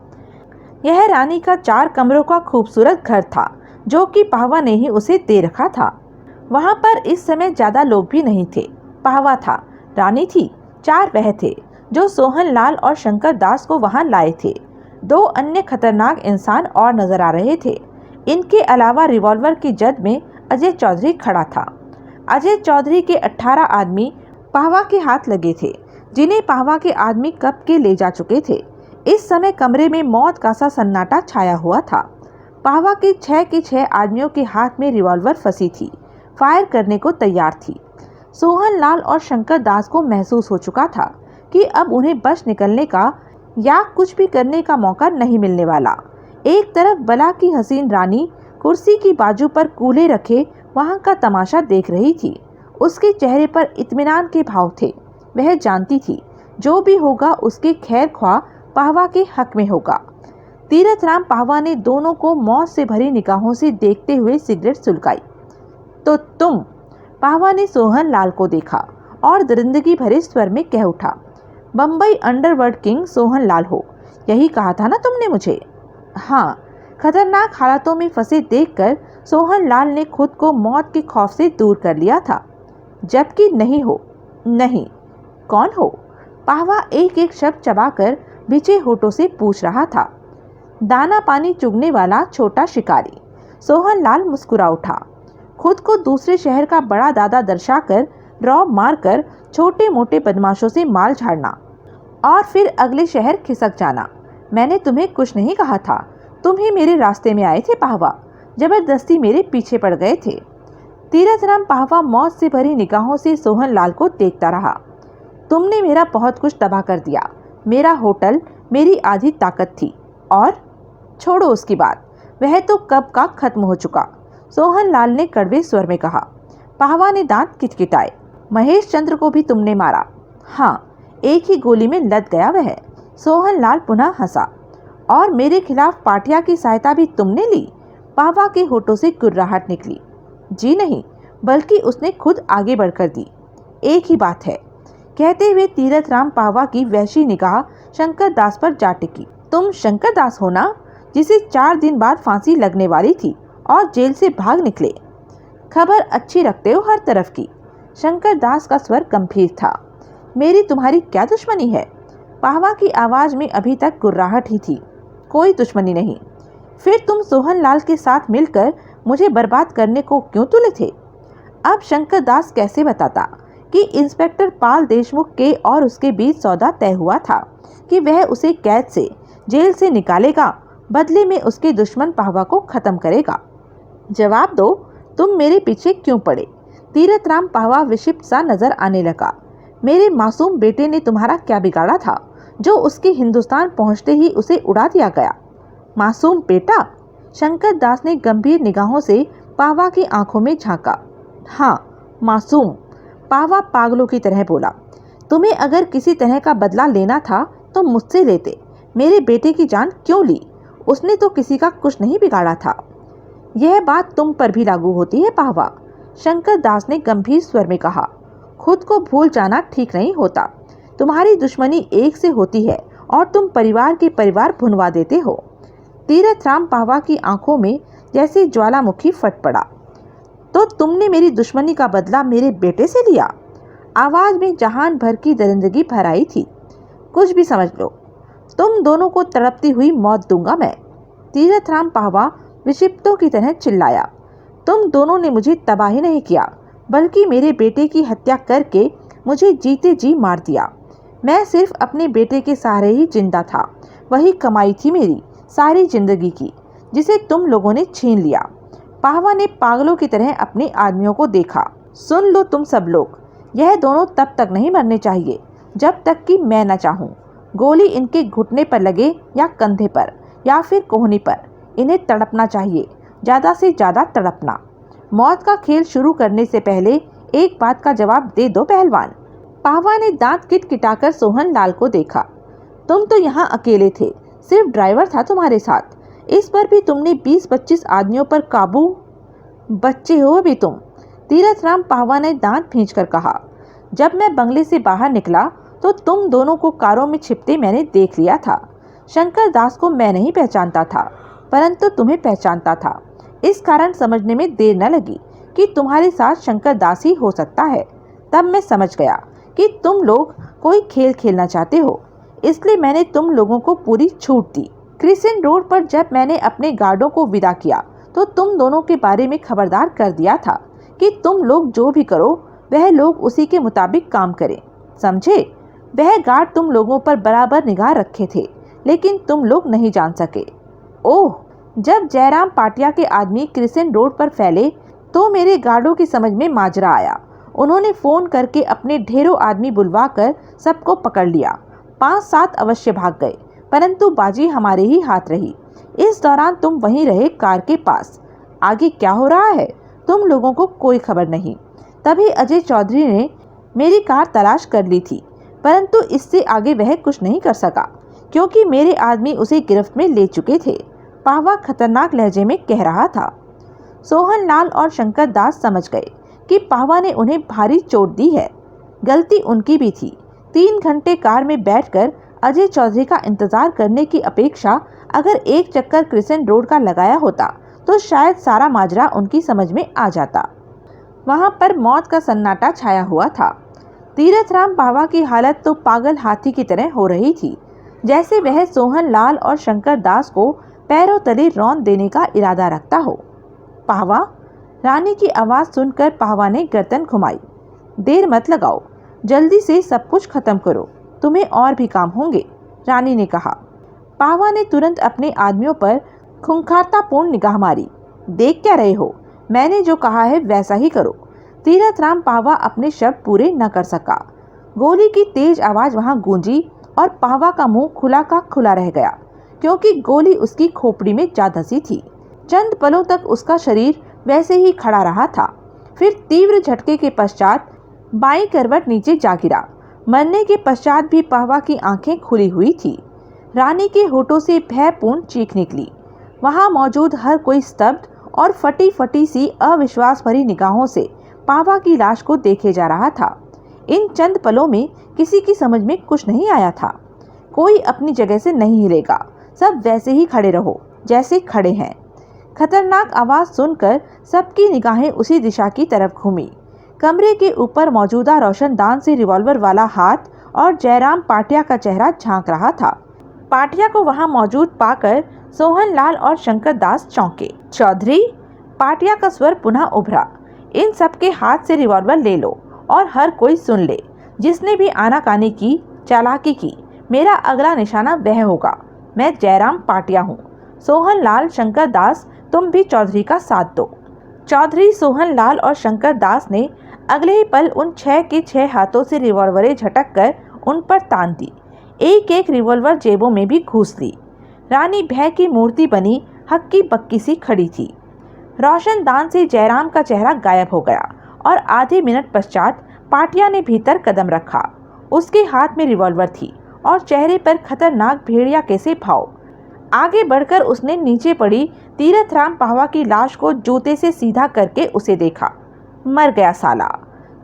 A: यह रानी का 4 कमरों का खूबसूरत घर था, जो कि पावा ने ही उसे दे रखा था। वहां पर इस समय ज्यादा लोग भी नहीं थे। पावा था, रानी थी, 4 वह थे जो सोहन लाल और शंकर दास को वहां लाए थे। 2 अन्य खतरनाक इंसान और नजर आ रहे थे। इनके अलावा रिवॉल्वर की जद में अजय चौधरी खड़ा था। अजय चौधरी के 18 आदमी पावा के हाथ लगे थे, जिन्हें पावा के आदमी कब के ले जा चुके थे। इस समय कमरे में मौत का सा सन्नाटा छाया हुआ था। पावा के 6 के 6 आदमियों के हाथ में रिवॉल्वर फंसी थी, फायर करने को तैयार थी। सोहन लाल और शंकर दास को महसूस हो चुका था कि अब उन्हें बच निकलने का या कुछ भी करने का मौका नहीं मिलने वाला। एक तरफ बला की हसीन रानी कुर्सी की बाजू पर कूले रखे वहां का तमाशा देख रही थी। उसके चेहरे पर इत्मीनान के भाव थे। वह जानती थी जो भी होगा उसके खैर ख्वाह पावा के हक में होगा। तीरथराम पावा ने दोनों को मौत से भरी निगाहों से देखते हुए सिगरेट सुलगाई। तो तुम? पावा ने सोहन लाल को देखा और दरिंदगी भरे स्वर में कह उठा, बम्बई अंडरवर्ल्ड किंग सोहन लाल हो, यही कहा था ना तुमने मुझे? हाँ। खतरनाक हालातों में फंसे देखकर सोहन लाल ने खुद को मौत के खौफ से दूर कर लिया था, जबकि नहीं हो। नहीं, कौन हो? पावा एक एक शब्द चबाकर भिजे होठों से पूछ रहा था। दाना पानी चुगने वाला छोटा शिकारी। सोहन लाल मुस्कुरा उठा। खुद को दूसरे शहर का बड़ा दादा दर्शाकर रौब मारकर छोटे मोटे बदमाशों से माल झाड़ना और फिर अगले शहर खिसक जाना। मैंने तुम्हें कुछ नहीं कहा था, तुम ही मेरे रास्ते में आए थे पाहवा, जबरदस्ती मेरे पीछे पड़ गए थे। तीरथराम पाहवा मौत से भरी निगाहों से सोहन लाल को देखता रहा। तुमने मेरा बहुत कुछ तबाह कर दिया। मेरा होटल मेरी आधी ताकत थी, और छोड़ो उसकी बात, वह तो कब का खत्म हो चुका, सोहन लाल ने कड़वे स्वर में कहा। पाहवा ने दांत किटकिटाए। महेश चंद्र को भी तुमने मारा? हाँ, एक ही गोली में लद गया वह। सोहन लाल पुनः हंसा। और मेरे खिलाफ पाटिया की सहायता भी तुमने ली? पाहवा के होठों से गुर्राहट निकली। जी नहीं, बल्कि उसने खुद आगे बढ़कर दी। एक ही बात है, कहते हुए तीरथराम पाहवा की वैसी निगाह शंकर दास पर जा टिकी। तुम शंकर दास हो ना, जिसे 4 दिन बाद फांसी लगने वाली थी और जेल से भाग निकले? खबर अच्छी रखते हो हर तरफ की। शंकर दास का स्वर गंभीर था। मेरी तुम्हारी क्या दुश्मनी है? पाहवा की आवाज में अभी तक गुर्राहट ही थी। कोई दुश्मनी नहीं। फिर तुम सोहन लाल के साथ मिलकर मुझे बर्बाद करने को क्यों तुले थे? अब शंकर दास कैसे बताता कि इंस्पेक्टर पाल देशमुख के और उसके बीच सौदा तय हुआ था कि वह उसे कैद से जेल से निकालेगा, बदले में उसके दुश्मन पाहवा को खत्म करेगा। जवाब दो, तुम मेरे पीछे क्यों पड़े? तीरथराम पाहवा विक्षिप्त सा नजर आने लगा। मेरे मासूम बेटे ने तुम्हारा क्या बिगाड़ा था जो उसके हिंदुस्तान पहुंचते ही उसे उड़ा दिया गया? मासूम बेटा? शंकर दास ने गंभीर निगाहों से पाहवा की आंखों में झांका। हाँ, मासूम, पाहवा पागलों की तरह बोला। तुम्हें अगर किसी तरह का बदला लेना था तो मुझसे लेते। मेरे बेटे की जान क्यों ली? उसने तो किसी का कुछ नहीं बिगाड़ा था। यह बात तुम पर भी लागू होती है पाहवा, शंकर दास ने गंभीर स्वर में कहा। खुद को भूल जाना ठीक नहीं होता। तुम्हारी दुश्मनी एक से होती है और तुम परिवार के परिवार भुनवा देते हो। तीरथराम पाहवा की आंखों में जैसे ज्वालामुखी फट पड़ा। तो तुमने मेरी दुश्मनी का बदला मेरे बेटे से लिया? आवाज में जहान भर की दरिंदगी भर आई थी। कुछ भी समझ लो, तुम दोनों को तड़पती हुई मौत दूंगा मैं। तीरथराम पाहवा विक्षिप्तों की तरह चिल्लाया। तुम दोनों ने मुझे तबाह ही नहीं किया, बल्कि मेरे बेटे की हत्या करके मुझे जीते जी मार दिया। मैं सिर्फ अपने बेटे के सहारे ही जिंदा था। वही कमाई थी मेरी सारी जिंदगी की, जिसे तुम लोगों ने छीन लिया। पाहवा ने पागलों की तरह अपने आदमियों को देखा। सुन लो तुम सब लोग, यह दोनों तब तक नहीं मरने चाहिए जब तक कि मैं न चाहूँ। गोली इनके घुटने पर लगे या कंधे पर या फिर कोहनी पर, इन्हें तड़पना चाहिए, ज़्यादा से ज़्यादा तड़पना। मौत का खेल शुरू करने से पहले एक बात का जवाब दे दो पहलवान। पाहवा ने दांत किटकिटाकर सोहन लाल को देखा। तुम तो यहाँ अकेले थे, सिर्फ ड्राइवर था तुम्हारे साथ। इस पर भी तुमने 20-25 आदमियों पर काबू। बच्चे हो अभी तुम, तीरथराम पाहवा ने दांत खींचकर कहा। जब मैं बंगले से बाहर निकला तो तुम दोनों को कारों में छिपते मैंने देख लिया था। शंकर दास को मैं नहीं पहचानता था, परंतु तुम्हें पहचानता था। इस कारण समझने में देर न लगी कि तुम्हारे साथ शंकर दास ही हो सकता है। तब मैं समझ गया कि तुम लोग कोई खेल खेलना चाहते हो, इसलिए मैंने तुम लोगों को पूरी छूट दी। क्रिसेंट रोड पर जब मैंने अपने गार्डों को विदा किया तो तुम दोनों के बारे में खबरदार कर दिया था कि तुम लोग जो भी करो वह लोग उसी के मुताबिक काम करें, समझे? वह गार्ड तुम लोगों पर बराबर निगाह रखे थे, लेकिन तुम लोग नहीं जान सके। ओह, जब जयराम पाटिया के आदमी क्रिसेंट रोड पर फैले तो मेरे गार्डों की समझ में माजरा आया। उन्होंने फ़ोन करके अपने ढेरों आदमी बुलवाकर सबको पकड़ लिया। 5-7 अवश्य भाग गए, परंतु बाजी हमारे ही हाथ रही। इस दौरान तुम वहीं रहे कार के पास। आगे क्या हो रहा है तुम लोगों को कोई खबर नहीं। तभी अजय चौधरी ने मेरी कार तलाश कर ली थी, परंतु इससे आगे वह कुछ नहीं कर सका क्योंकि मेरे आदमी उसे गिरफ्त में ले चुके थे। पाहवा खतरनाक लहजे में कह रहा था। सोहन लाल और शंकर दास समझ गए कि पाहवा ने उन्हें भारी चोट दी है। गलती उनकी भी थी। 3 घंटे कार में बैठकर अजय चौधरी का इंतजार करने की अपेक्षा अगर एक चक्कर क्रिसेंट रोड का लगाया होता तो शायद सारा माजरा उनकी समझ में आ जाता। वहां पर मौत का सन्नाटा छाया हुआ था। तीरथराम पाहवा की हालत तो पागल हाथी की तरह हो रही थी। जैसे वह सोहन लाल और शंकर दास को पैरों तले रौंद देने का इरादा रखता हो। पावा, रानी की आवाज सुनकर पावा ने गर्दन घुमाई। देर मत लगाओ, जल्दी से सब कुछ खत्म करो, तुम्हें और भी काम होंगे, रानी ने कहा। पावा ने तुरंत अपने आदमियों पर खूंखारतापूर्ण निगाह मारी। देख क्या रहे हो, मैंने जो कहा है वैसा ही करो। तीरथ राम पावा अपने शब्द पूरे न कर सका। गोली की तेज आवाज वहां गूंजी और पावा का मुंह खुला का खुला रह गया, क्योंकि गोली उसकी खोपड़ी में जा धंसी थी। चंद पलों तक उसका शरीर वैसे ही खड़ा रहा था, फिर तीव्र झटके के पश्चात बाईं करवट नीचे जा गिरा। मरने के पश्चात भी पावा की आंखें खुली हुई थी। रानी के होठों से भयपूर्ण चीख निकली। वहां मौजूद हर कोई स्तब्ध और फटी फटी सी अविश्वास भरी निगाहों से पावा की लाश को देखे जा रहा था। इन चंद पलों में किसी की समझ में कुछ नहीं आया था। कोई अपनी जगह से नहीं हिलेगा, सब वैसे ही खड़े रहो जैसे खड़े हैं। खतरनाक आवाज सुनकर सबकी निगाहें उसी दिशा की तरफ घूमी। कमरे के ऊपर मौजूदा रोशनदान से रिवॉल्वर वाला हाथ और जयराम पाटिया का चेहरा झांक रहा था। पाटिया को वहां मौजूद पाकर सोहन लाल और शंकर दास चौंके। चौधरी, पाटिया का स्वर पुनः उभरा, इन सबके हाथ से रिवॉल्वर ले लो और हर कोई सुन ले। जिसने भी आनाकानी की, चालाकी की, मेरा अगला निशाना वह होगा। मैं जयराम पाटिया हूँ। सोहन लाल, शंकर दास, तुम भी चौधरी का साथ दो। चौधरी, सोहन लाल और शंकर दास ने अगले ही पल उन 6 के 6 हाथों से रिवॉल्वरें झटक कर उन पर तान दी। एक एक रिवॉल्वर जेबों में भी घुस ली। रानी भय की मूर्ति बनी हक्की बक्की सी खड़ी थी। रोशनदान से जयराम का चेहरा गायब हो गया और आधे मिनट पश्चात पाटिया ने भीतर कदम रखा। उसके हाथ में रिवॉल्वर थी और चेहरे पर खतरनाक भेड़िया कैसे भाव। आगे बढ़कर उसने नीचे पड़ी तीरथ राम पावा की लाश को जूते से सीधा करके उसे देखा। मर गया साला।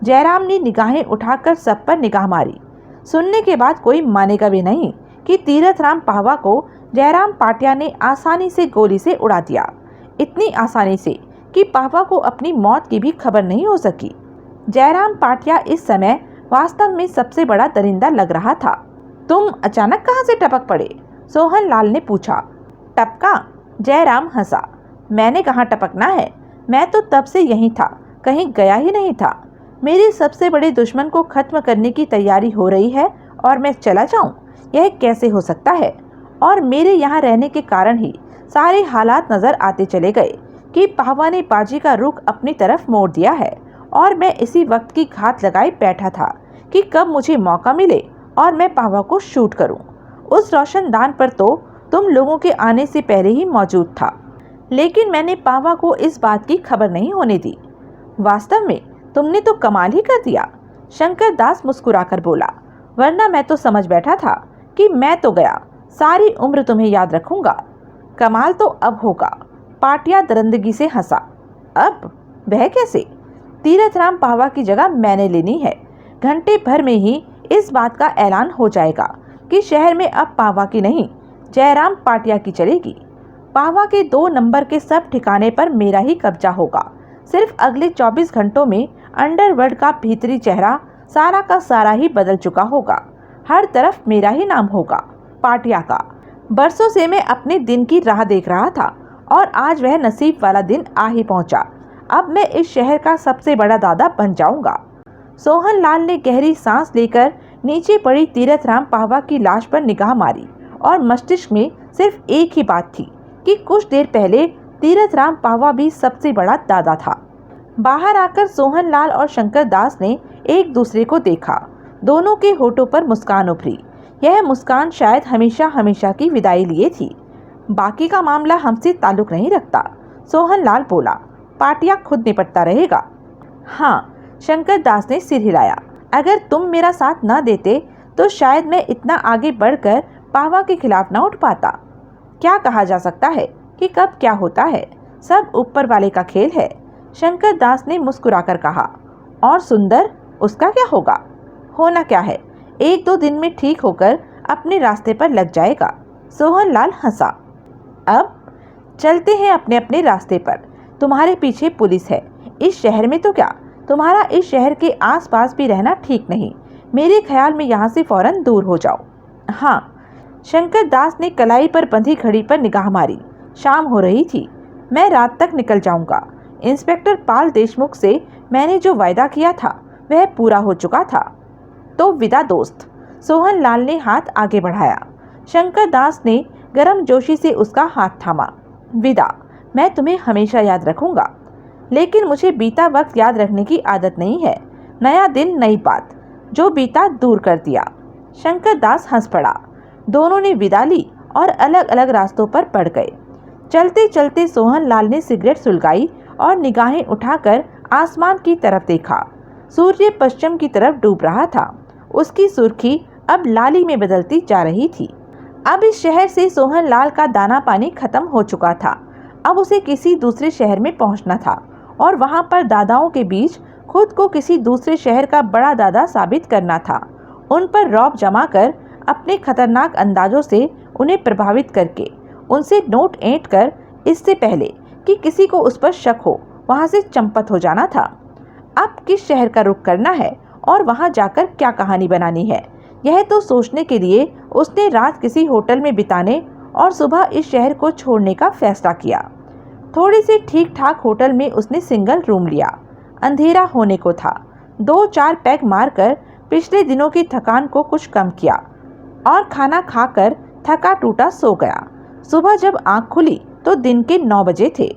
A: जयराम ने निगाहें उठाकर सब पर निगाह मारी। सुनने के बाद कोई मानेगा भी नहीं कि तीरथ राम पावा को जयराम पाटिया ने आसानी से गोली से उड़ा दिया। इतनी आसानी से कि पावा को अपनी मौत की भी खबर नहीं हो सकी। जयराम पाटिया इस समय वास्तव में सबसे बड़ा दरिंदा लग रहा था। तुम अचानक कहाँ से टपक पड़े? सोहन लाल ने पूछा। टपका? जयराम हंसा। मैंने कहाँ टपकना है, मैं तो तब से यहीं था, कहीं गया ही नहीं था। मेरे सबसे बड़े दुश्मन को खत्म करने की तैयारी हो रही है और मैं चला जाऊं? यह कैसे हो सकता है? और मेरे यहाँ रहने के कारण ही सारे हालात नजर आते चले गए कि पावा ने बाजी का रुख अपनी तरफ मोड़ दिया है और मैं इसी वक्त की घात लगाए बैठा था कि कब मुझे मौका मिले और मैं पावा को शूट करूं। उस रोशनदान पर तो तुम लोगों के आने से पहले ही मौजूद था, लेकिन मैंने पावा को इस बात की खबर नहीं होने दी। वास्तव में तुमने तो कमाल ही कर दिया, शंकर दास मुस्कुराकर बोला। वरना मैं तो समझ बैठा था कि मैं तो गया, सारी उम्र तुम्हें याद रखूंगा। कमाल तो अब होगा। पाटिया दरंदगी से हंसा। अब? वह कैसे? तीरथ राम पावा की जगह मैंने लेनी है। घंटे भर में ही इस बात का ऐलान हो जाएगा कि शहर में अब पावा की नहीं, जयराम पाटिया की चलेगी। पावा के 2 नंबर के सब ठिकाने पर मेरा ही कब्जा होगा। सिर्फ अगले 24 घंटों में अंडरवर्ल्ड का भीतरी चेहरा सारा का सारा ही बदल चुका होगा। हर तरफ मेरा ही नाम होगा, पाटिया का। बरसों से मैं अपने दिन की राह देख रहा था और आज वह नसीब वाला दिन आ ही पहुंचा। अब मैं इस शहर का सबसे बड़ा दादा बन जाऊंगा। सोहन लाल ने गहरी सांस लेकर नीचे पड़ी तीरथ राम पावा की लाश पर निगाह मारी और मस्तिष्क में सिर्फ एक ही बात थी कि कुछ देर पहले तीरथ राम पावा भी सबसे बड़ा दादा था। बाहर आकर सोहन लाल और शंकर दास ने एक दूसरे को देखा। दोनों के होठों पर मुस्कान उभरी। यह मुस्कान शायद हमेशा हमेशा की विदाई लिए थी। बाकी का मामला हमसे ताल्लुक नहीं रखता, सोहन लाल बोला। पाटिया खुद निपटता रहेगा। हाँ, शंकर दास ने सिर हिलाया। अगर तुम मेरा साथ न देते तो शायद मैं इतना आगे बढ़कर पावा के खिलाफ न उठ पाता। क्या कहा जा सकता है कि कब क्या होता है, सब ऊपर वाले का खेल है, शंकर दास ने मुस्कुराकर कहा। और सुंदर, उसका क्या होगा? होना क्या है, 1-2 दिन में ठीक होकर अपने रास्ते पर लग जाएगा। सोहन लाल हंसा। अब चलते हैं अपने अपने रास्ते पर। तुम्हारे पीछे पुलिस है, इस शहर में तो क्या, तुम्हारा इस शहर के आसपास भी रहना ठीक नहीं। मेरे ख्याल में यहाँ से फौरन दूर हो जाओ। हाँ, शंकर दास ने कलाई पर बंधी घड़ी पर निगाह मारी। शाम हो रही थी। मैं रात तक निकल जाऊंगा। इंस्पेक्टर पाल देशमुख से मैंने जो वायदा किया था वह पूरा हो चुका था। तो विदा दोस्त। सोहन लाल ने हाथ आगे बढ़ाया। शंकर दास ने गर्मजोशी से उसका हाथ थामा। विदा, मैं तुम्हें हमेशा याद रखूंगा, लेकिन मुझे बीता वक्त याद रखने की आदत नहीं है। नया दिन, नई बात, जो बीता दूर कर दिया। शंकर दास हंस पड़ा। दोनों ने विदा ली और अलग अलग रास्तों पर बढ़ गए। चलते चलते सोहन लाल ने सिगरेट सुलगाई और निगाहें उठाकर आसमान की तरफ देखा। सूर्य पश्चिम की तरफ डूब रहा था। उसकी सुर्खी अब लाली में बदलती जा रही थी। अब इस शहर से सोहन लाल का दाना पानी खत्म हो चुका था। अब उसे किसी दूसरे शहर में पहुंचना था और वहां पर दादाओं के बीच खुद को किसी दूसरे शहर का बड़ा दादा साबित करना था। उन पर रौब जमा कर, अपने खतरनाक अंदाजों से उन्हें प्रभावित करके, उनसे नोट ऐंठ कर, इससे पहले कि किसी को उस पर शक हो, वहां से चंपत हो जाना था। अब किस शहर का रुख करना है और वहां जाकर क्या कहानी बनानी है, यह तो सोचने के लिए उसने रात किसी होटल में बिताने और सुबह इस शहर को छोड़ने का फैसला किया। थोड़ी सी ठीक ठाक होटल में उसने सिंगल रूम लिया। अंधेरा होने को था। 2-4 पैग मारकर पिछले दिनों की थकान को कुछ कम किया और खाना खाकर थका टूटा सो गया। सुबह जब आंख खुली तो दिन के 9 बजे थे।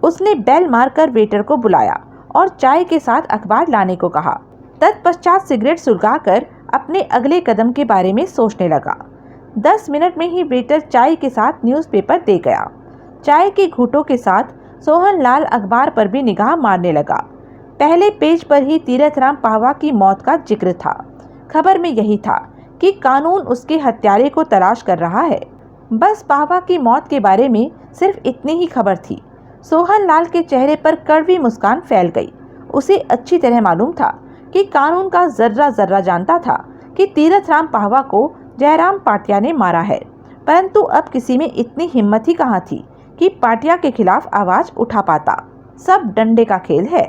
A: उसने बेल मारकर वेटर को बुलाया और चाय के साथ अखबार लाने को कहा। तत्पश्चात सिगरेट सुलगाकर अपने अगले कदम के बारे में सोचने लगा। 10 मिनट में ही वेटर चाय के साथ न्यूज़पेपर दे गया। चाय के घूंटों के साथ सोहन लाल अखबार पर भी निगाह मारने लगा। पहले पेज पर ही तीरथराम पाहवा की मौत का जिक्र था। खबर में यही था कि कानून उसके हत्यारे को तलाश कर रहा है। बस पाहवा की मौत के बारे में सिर्फ इतनी ही खबर थी। सोहन लाल के चेहरे पर कड़वी मुस्कान फैल गई। उसे अच्छी तरह मालूम था कि कानून का जर्रा जर्रा जानता था कि तीरथराम पाहवा को जयराम पाटिया ने मारा है, परंतु अब किसी में इतनी हिम्मत ही कहाँ थी कि पाटिया के खिलाफ आवाज उठा पाता। सब डंडे का खेल है।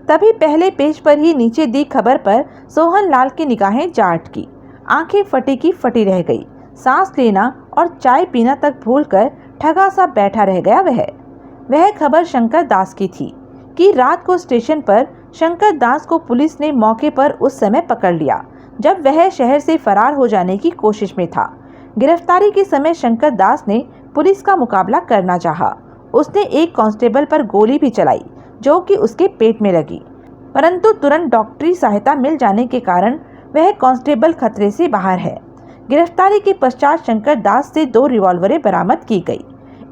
A: तभी पहले पेज पर ही नीचे दी खबर पर सोहन लाल की निगाहें जा अटकी। आंखें फटी की फटी रह गई। सांस लेना और चाय पीना तक भूलकर ठगा सा बैठा रह गया। वह खबर शंकर दास की थी कि रात को स्टेशन पर शंकर दास को पुलिस ने मौके पर उस समय पकड़ लिया जब वह शहर से फरार हो जाने की कोशिश में था। गिरफ्तारी के समय शंकर दास ने पुलिस का मुकाबला करना चाहा। उसने एक कांस्टेबल पर गोली भी चलाई जो कि उसके पेट में लगी, परंतु तुरंत डॉक्टरी सहायता मिल जाने के कारण वह कांस्टेबल खतरे से बाहर है। गिरफ्तारी के पश्चात शंकर दास से 2 रिवॉल्वरें बरामद की गई।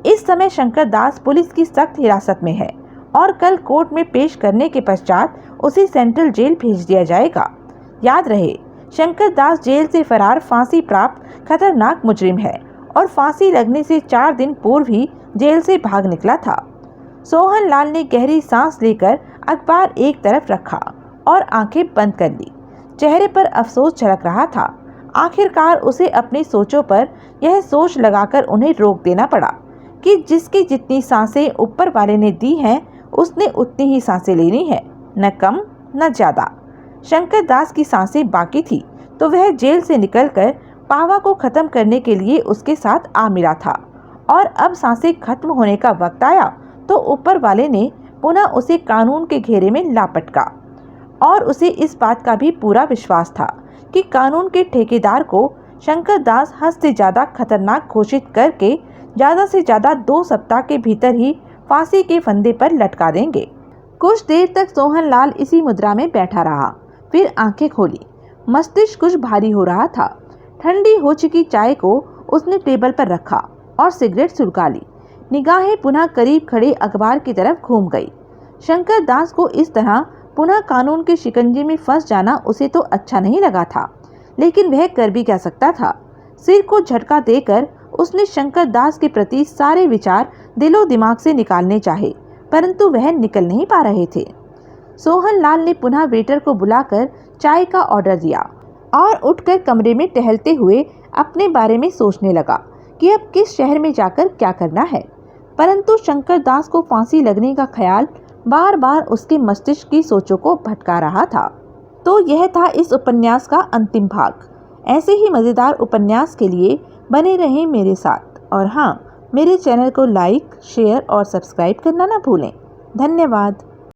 A: इस समय शंकर दास पुलिस की सख्त हिरासत में है और कल कोर्ट में पेश करने के पश्चात उसे सेंट्रल जेल भेज दिया जाएगा। याद रहे, शंकर दास जेल से फरार फांसी प्राप्त खतरनाक मुजरिम है और फांसी लगने से 4 दिन पूर्व ही जेल से भाग निकला था। सोहन लाल ने गहरी सांस लेकर अखबार एक तरफ रखा और आंखें बंद कर ली। चेहरे पर अफसोस झलक रहा था। आखिरकार उसे अपनी सोचों पर यह सोच लगाकर उन्हें रोक देना पड़ा कि जिसकी जितनी सांसें ऊपर वाले ने दी हैं उसने उतनी ही सांसें लेनी है, न कम न ज्यादा। शंकर दास की सांसें बाकी थी तो वह जेल से निकलकर पाहवा को खत्म करने के लिए उसके साथ आ मिला था और अब सांसें खत्म होने का वक्त आया तो ऊपर वाले ने पुनः उसे कानून के घेरे में लापटका और उसे इस बात का भी पूरा विश्वास था कि कानून के ठेकेदार को शंकर दास हद से ज्यादा खतरनाक घोषित करके ज्यादा से ज्यादा 2 सप्ताह के भीतर ही फांसी के फंदे पर लटका देंगे। कुछ देर तक सोहन लाल इसी मुद्रा में बैठा रहा, फिर आंखें खोली। मस्तिष्क कुछ भारी हो रहा था। ठंडी हो चुकी चाय को उसने टेबल पर रखा और सिगरेट सुलगा ली। निगाहें पुनः करीब खड़े अखबार की तरफ घूम गई। शंकर दास को इस तरह पुनः कानून के शिकंजे में फंस जाना उसे तो अच्छा नहीं लगा था, लेकिन वह कर भी क्या सकता था। सिर को झटका देकर उसने शंकर दास के प्रति सारे विचार दिलो दिमाग से निकालने चाहे, परंतु वह निकल नहीं पा रहे थे। सोहन लाल ने पुनः वेटर को बुलाकर चाय का ऑर्डर दिया और उठकर कमरे में टहलते हुए अपने बारे में सोचने लगा कि अब किस शहर में जाकर क्या करना है। परंतु शंकर दास को फांसी लगने का ख्याल बार बार उसके मस्तिष्क की सोचों को भटका रहा था। तो यह था इस उपन्यास का अंतिम भाग। ऐसे ही मज़ेदार उपन्यास के लिए बने रहें मेरे साथ और हाँ, मेरे चैनल को लाइक, शेयर और सब्सक्राइब करना ना भूलें। धन्यवाद।